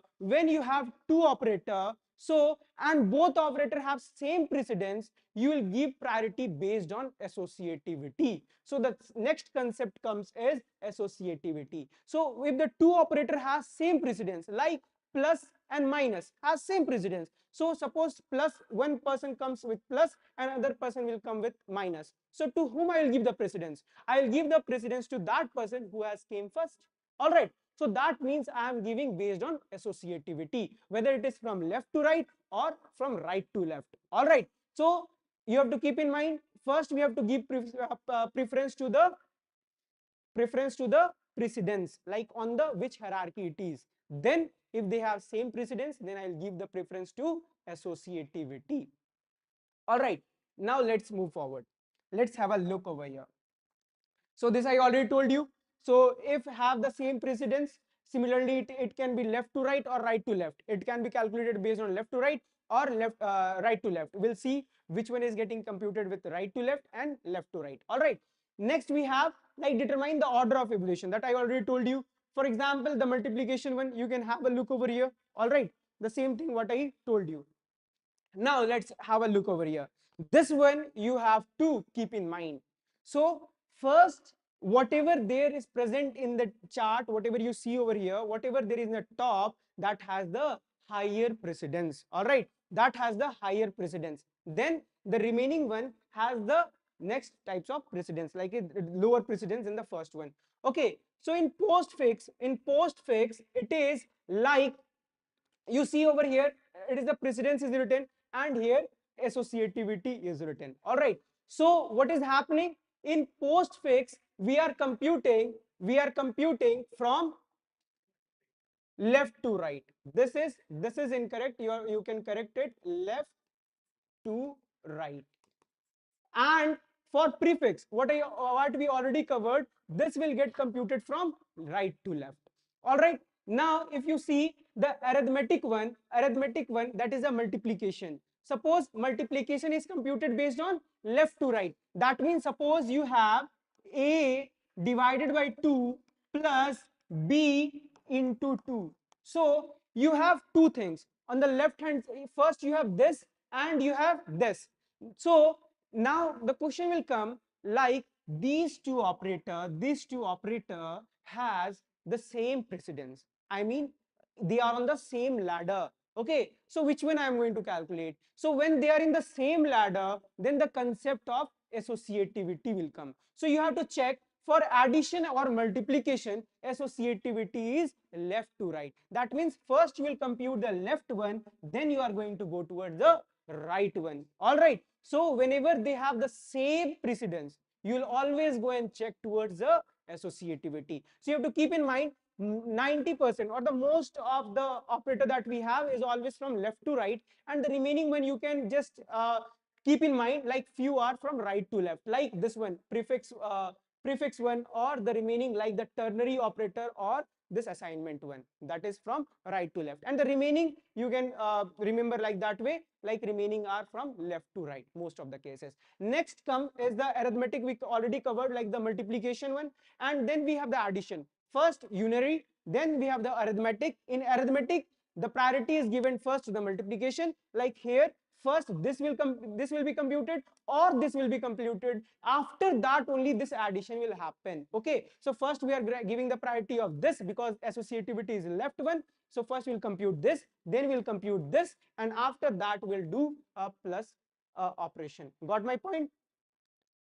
so and both operator have same precedence, you will give priority based on associativity. So the next concept comes as associativity. So if the two operator has same precedence, like plus and minus has same precedence, so suppose plus, one person comes with plus and another person will come with minus, so to whom I will give the precedence? I will give the precedence to that person who has came first. All right, so that means I am giving based on associativity, whether it is from left to right or from right to left. All right, so you have to keep in mind, first we have to give preference to the precedence, like on the which hierarchy it is. Then if they have same precedence, then I'll give the preference to associativity. All right, now let's move forward. Let's have a look over here. So this I already told you. So if have the same precedence, similarly it can be left to right or right to left. It can be calculated based on left to right or right to left. We'll see which one is getting computed with right to left and left to right. All right. Next we have like determine the order of evolution, that I already told you. For example, the multiplication one, you can have a look over here. All right. The same thing what I told you. Now let's have a look over here. This one you have to keep in mind. So first, whatever there is present in the chart, whatever you see over here, whatever there is in the top, that has the higher precedence. All right, that has the higher precedence. Then the remaining one has the next types of precedence, like a lower precedence in the first one. Okay, so in postfix, it is like you see over here, it is the precedence is written, and here associativity is written. All right, so what is happening in postfix, we are computing from left to right. This is incorrect. You can correct it, left to right. And for prefix, what we already covered, this will get computed from right to left. All right, now if you see the arithmetic one, that is a multiplication. Suppose multiplication is computed based on left to right. That means suppose you have a divided by 2 plus b into 2. So you have two things on the left hand. First you have this, and you have this. So now the question will come, like these two operator has the same precedence. I mean, they are on the same ladder. Okay, so which one I am going to calculate? So when they are in the same ladder, then the concept of associativity will come. So you have to check for addition or multiplication, associativity is left to right. That means first you will compute the left one, then you are going to go towards the right one. All right. So whenever they have the same precedence, you will always go and check towards the associativity. So you have to keep in mind 90% or the most of the operator that we have is always from left to right, and the remaining one you can just keep in mind like few are from right to left, like this one prefix one, or the remaining like the ternary operator or this assignment one, that is from right to left, and the remaining you can remember like that way, like remaining are from left to right most of the cases. Next come is the arithmetic, we already covered, like the multiplication one, and then we have the addition. First unary, then we have the arithmetic. In arithmetic, the priority is given first to the multiplication, like here first this will be computed or this will be computed, after that only this addition will happen. Okay, so first we are giving the priority of this because associativity is left one. So first we'll compute this, then we'll compute this, and after that we'll do a plus operation. Got my point?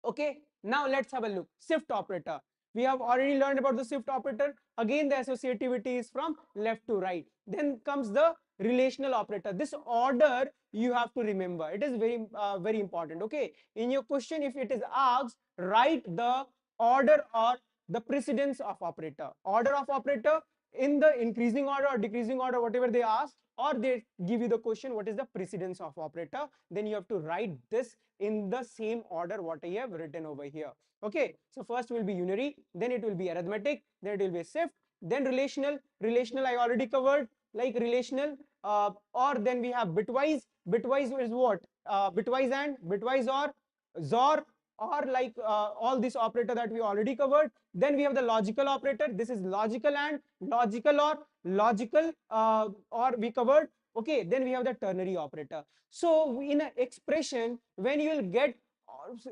Okay, now let's have a look. Shift operator. We have already learned about the shift operator. Again, the associativity is from left to right. Then comes the relational operator. This order you have to remember. It is very important. Okay, in your question, if it is asked, write the order or the precedence of operator. Order of operator in the increasing order or decreasing order, whatever they ask, or they give you the question, what is the precedence of operator? Then you have to write this in the same order what I have written over here. Okay, so first will be unary, then it will be arithmetic, then it will be shift, then relational. Relational I already covered, like relational, or then we have bitwise. Bitwise is what? Bitwise and bitwise or XOR, or like all this operator that we already covered. Then we have the logical operator. This is logical and logical or logical, or we covered. Okay, then we have the ternary operator. So in an expression, when you will get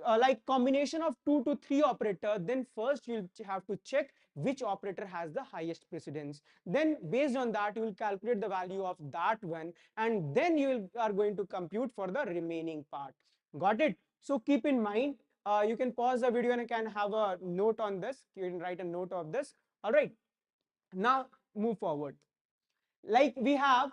like combination of 2 to 3 operator, then first you'll have to check which operator has the highest precedence. Then based on that, you will calculate the value of that one, and then you are going to compute for the remaining part. Got it? So keep in mind, you can pause the video and you can have a note on this. You can write a note of this. All right. Now move forward. Like we have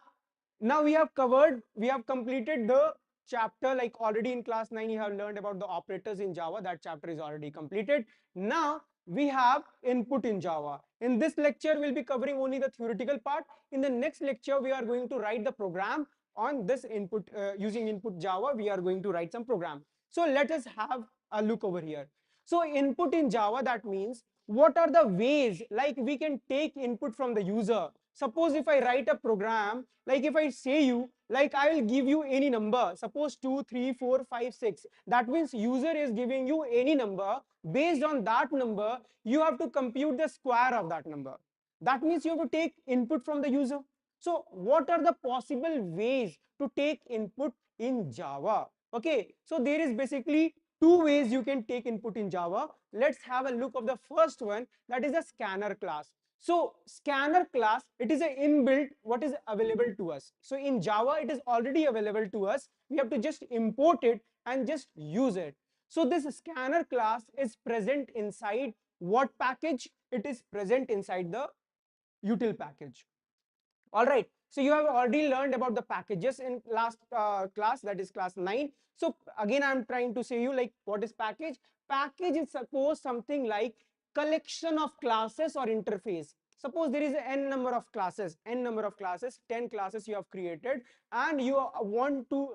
covered, we have completed the chapter, like already in class 9 you have learned about the operators in Java. That chapter is already completed. Now we have input in Java. In this lecture we'll be covering only the theoretical part. In the next lecture we are going to write the program on this input, using input Java we are going to write some program. So let us have a look over here. So input in Java, that means what are the ways like we can take input from the user. Suppose if I write a program, like if I say you, like I will give you any number, suppose 2, 3, 4, 5, 6. That means user is giving you any number. Based on that number, you have to compute the square of that number. That means you have to take input from the user. So what are the possible ways to take input in Java? Okay, so there is basically two ways you can take input in Java. Let's have a look of the first one, that is a scanner class. So scanner class, it is an inbuilt what is available to us. So in Java, it is already available to us. We have to just import it and just use it. So this scanner class is present inside what package? It is present inside the util package. All right, so you have already learned about the packages in last class, that is class 9. So again I'm trying to say you like what is package. Package is suppose something like collection of classes or interface. Suppose there is n number of classes, 10 classes you have created, and you want to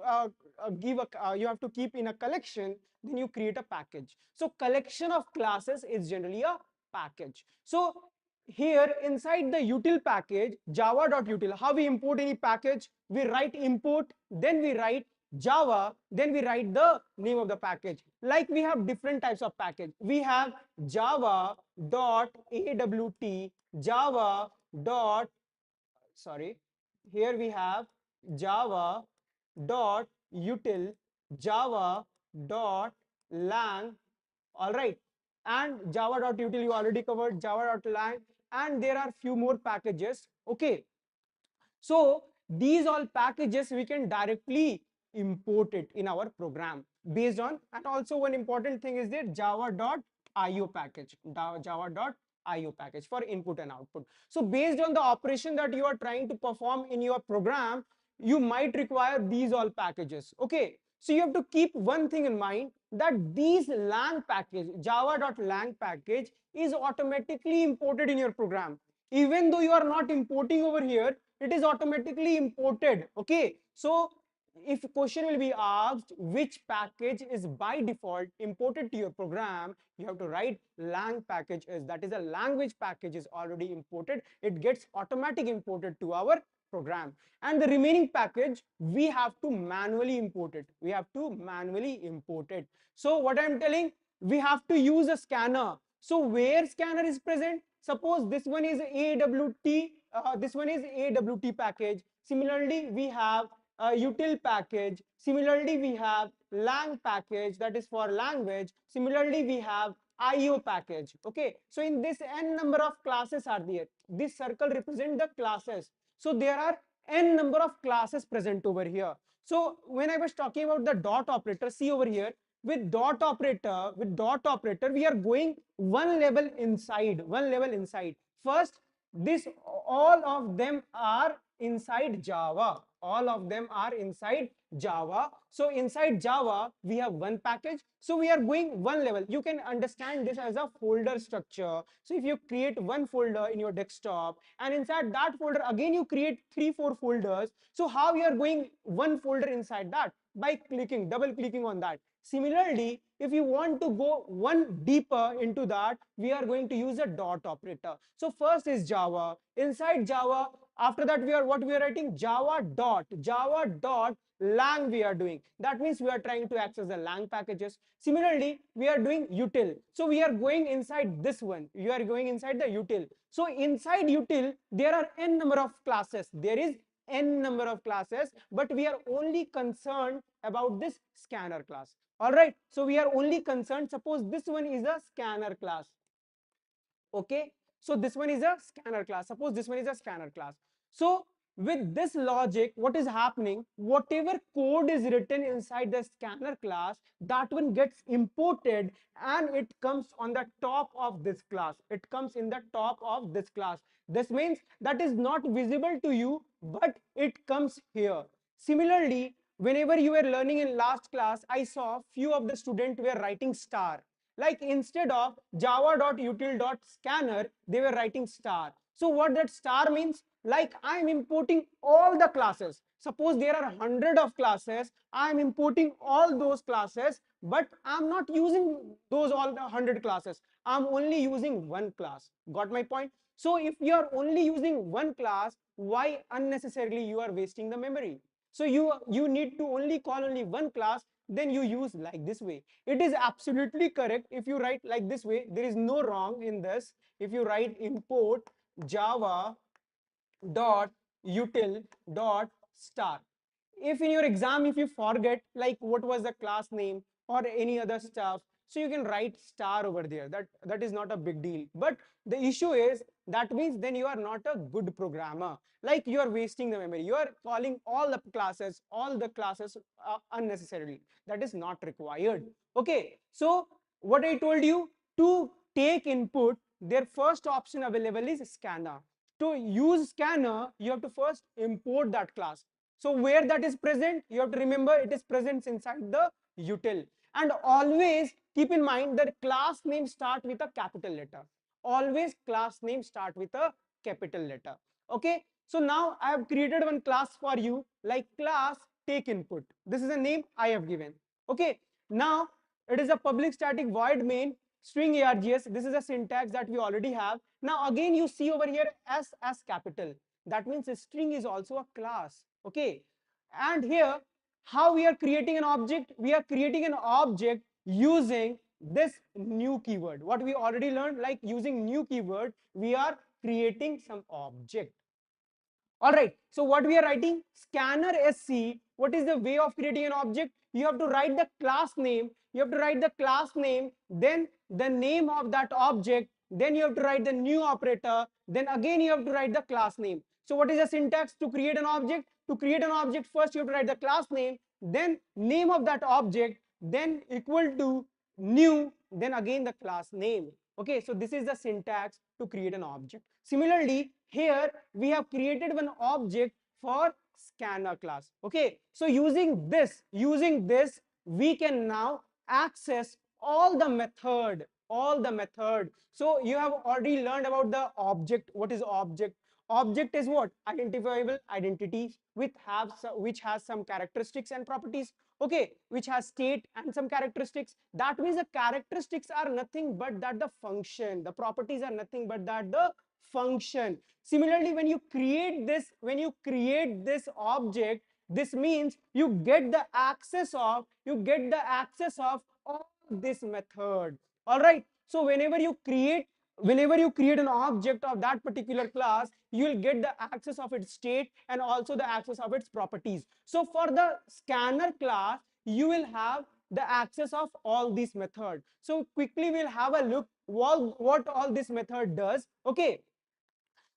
give a you have to keep in a collection, then you create a package. So collection of classes is generally a package. So here inside the util package, java.util, how we import any package? We write import, then we write Java, then we write the name of the package. Like we have different types of package. We have java.awt, java dot, sorry, here we have java util java dot lang. All right, and java dot util you already covered, java dot lang, and there are few more packages. Okay, so these all packages we can directly import it in our program based on, and also one important thing is there java.io package, java.io package for input and output. So based on the operation that you are trying to perform in your program, you might require these all packages. Okay, so you have to keep one thing in mind, that these lang package, java.lang package is automatically imported in your program. Even though you are not importing over here, it is automatically imported. Okay, so if question will be asked which package is by default imported to your program, you have to write lang package is, that is a language package is already imported, it gets automatic imported to our program. And the remaining package we have to manually import it, we have to manually import it. So what I'm telling, we have to use a scanner. So where scanner is present, suppose this one is AWT, this one is AWT package. Similarly, we have a util package. Similarly, we have lang package, that is for language. Similarly, we have IO package. Okay, so in this n number of classes are there. This circle represent the classes. So there are n number of classes present over here. So when I was talking about the dot operator, see over here, with dot operator we are going one level inside, first this, all of them are inside java, all of them are inside java. So inside java we have one package, so we are going one level. You can understand this as a folder structure. So if you create one folder in your desktop, and inside that folder again you create 3-4 folders, so how you are going one folder inside that? By clicking, double clicking on that. Similarly, if you want to go one deeper into that, we are going to use a dot operator. So first is Java. Inside Java, after that we are what we are writing, Java dot lang we are doing. That means we are trying to access the lang packages. Similarly, we are doing util. So we are going inside this one. You are going inside the util. So inside util, there are n number of classes. There is n number of classes, but we are only concerned about this scanner class. All right, so we are only concerned, suppose this one is a scanner class. Okay, so this one is a scanner class, suppose this one is a scanner class. So with this logic, what is happening, whatever code is written inside the scanner class, that one gets imported and it comes on the top of this class, it comes in the top of this class. This means that is not visible to you, but it comes here. Similarly, whenever you were learning in last class, I saw few of the students were writing star, like instead of java.util.scanner, they were writing star. So what that star means, like I'm importing all the classes. Suppose there are 100 of classes, I'm importing all those classes, but I'm not using those all the 100 classes. I'm only using one class. Got my point? So if you are only using one class, why unnecessarily you are wasting the memory? So you need to only call only one class, then you use like this way. It is absolutely correct if you write like this way. There is no wrong in this. If you write import java dot util dot star, if in your exam if you forget like what was the class name or any other stuff, so you can write star over there, that is not a big deal. But the issue is that means then you are not a good programmer, like you are wasting the memory, you are calling all the classes unnecessarily, that is not required. Okay, so what I told you, to take input, their first option available is scanner. To use scanner, you have to first import that class. So where that is present, you have to remember it is present inside the util. And always keep in mind that class name start with a capital letter. Always class name start with a capital letter. Okay, so now I have created one class for you, like class take input. This is a name I have given. Okay, now it is a public static void main string args. This is a syntax that we already have. Now again you see over here s as capital, that means a string is also a class. Okay, and here how we are creating an object, we are creating an object using this new keyword, what we already learned, like using new keyword we are creating some object. All right, so what we are writing, scanner SC, what is the way of creating an object? You have to write the class name, then the name of that object, then you have to write the new operator, then again you have to write the class name. So what is the syntax to create an object? To create an object, first you have to write the class name, then name of that object, then equal to new, then again the class name. Okay, so this is the syntax to create an object. Similarly, here we have created one object for scanner class. Okay, so using this, we can now access all the method. So you have already learned about the object. What is object? Object is what? Identifiable identity which has some characteristics and properties. Okay, which has state and some characteristics. That means the characteristics are nothing but that the function, the properties are nothing but that the function. Similarly, when you create this object, this means you get the access of all this method. All right, so whenever you create an object of that particular class, you will get the access of its state and also the access of its properties. So for the scanner class, you will have the access of all these methods. So quickly we'll have a look what all this method does. Okay,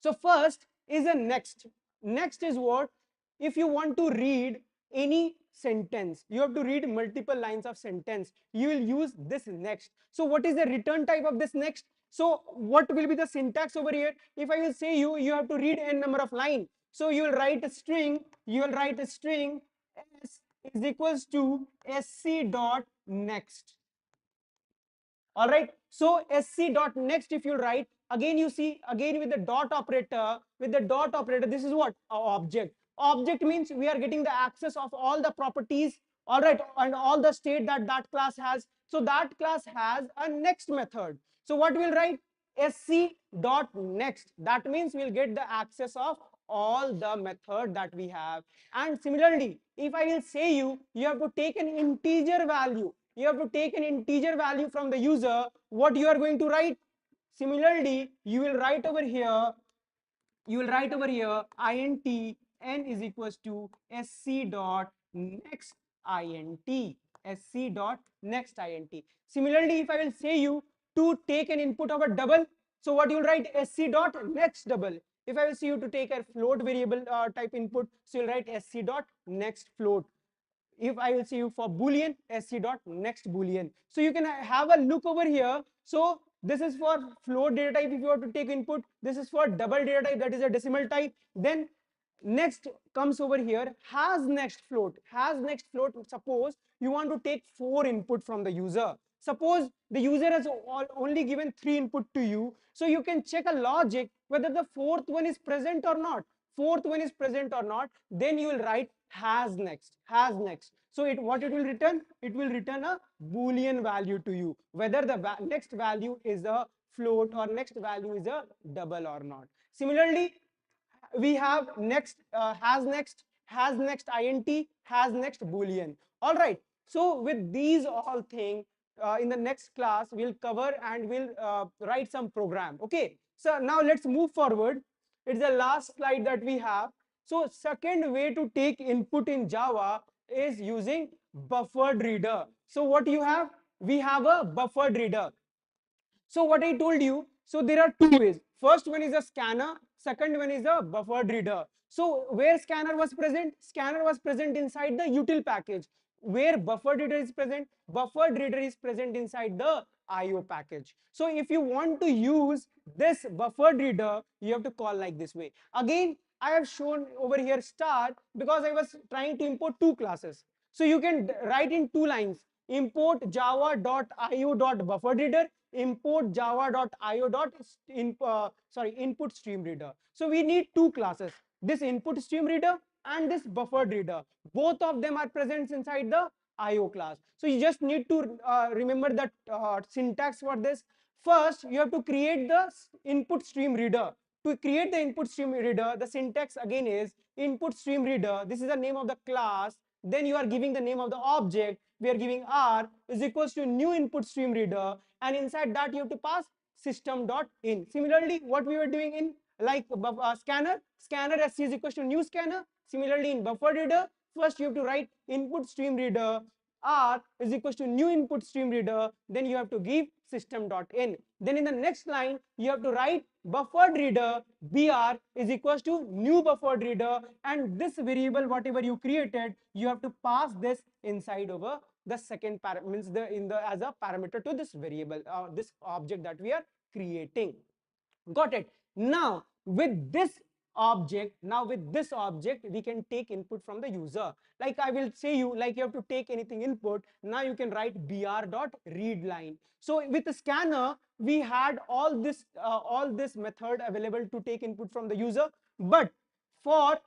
so first is a next. Next is what? If you want to read any sentence, you have to read multiple lines of sentence, you will use this next. So what is the return type of this next? So what will be the syntax over here? If I will say you have to read n number of line. So you will write a string, s is equals to sc dot next. All right, so sc dot next, if you write again, you see again with the dot operator, this is what? Object. Object means we are getting the access of all the properties, all right, and all the state that that class has. So that class has a next method. So what we'll write? Sc dot next. That means we'll get the access of all the method that we have. And similarly, if I will say you have to take an integer value, from the user, what you are going to write? Similarly, you will write over here int n is equals to sc dot next int. Similarly, if I will say you to take an input of a double, so what you'll write? Sc dot next double. If I will see you to take a float variable type input, so you'll write sc dot next float. If I will see you for boolean, sc dot next boolean. So you can have a look over here. So this is for float data type if you want to take input. This is for double data type, that is a decimal type. Then next comes over here, has next float. Suppose you want to take 4 input from the user. Suppose the user has only given 3 input to you, so you can check a logic whether the fourth one is present or not. Then you will write has next. So what it will return? It will return a boolean value to you, whether the next value is a float or next value is a double or not. Similarly, we have next, has next int, has next boolean. All right, so with these all things, in the next class we'll cover and we'll write some program. Okay, so now let's move forward. It's the last slide that we have. So second way to take input in Java is using buffered reader. So what you have? We have a buffered reader. So what I told you, so there are 2 ways. First one is a scanner, second one is a buffered reader. So where scanner was present? Scanner was present inside the util package. Where buffered reader is present? Buffered reader is present inside the IO package. So if you want to use this buffered reader, you have to call like this way. Again, I have shown over here star because I was trying to import 2 classes. So you can write in 2 lines, import java.io.bufferedreader, import java.io input stream reader. So we need 2 classes, this input stream reader and this buffered reader. Both of them are present inside the IO class. So you just need to remember that syntax for this. First, you have to create the input stream reader. To create the input stream reader, the syntax again is input stream reader. This is the name of the class. Then you are giving the name of the object. We are giving r is equals to new input stream reader, and inside that you have to pass system.in. Similarly, what we were doing in like scanner sc is equals to new scanner. Similarly in buffer reader, first you have to write input stream reader r is equals to new input stream reader, then you have to give system.in. Then in the next line you have to write buffered reader br is equals to new buffered reader, and this variable whatever you created you have to pass this inside over the second means the in the as a parameter to this variable, this object that we are creating. Got it? Now with this object we can take input from the user. Like I will say you, like you have to take anything input. Now you can write br dot read line. So with the scanner we had all this method available to take input from the user, but for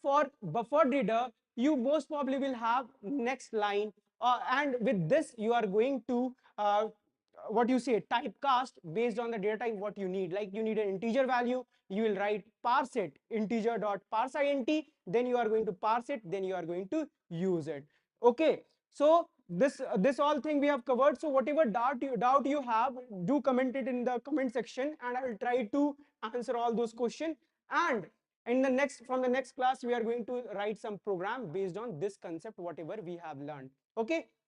for buffered reader you most probably will have next line, and with this you are going to what you say typecast based on the data type what you need. Like you need an integer value, you will write parse it integer dot parse int, then you are going to parse it, then you are going to use it. Okay, so this all thing we have covered. So whatever doubt you have, do comment it in the comment section and I will try to answer all those questions. And in the next from the next class we are going to write some program based on this concept whatever we have learned. Okay,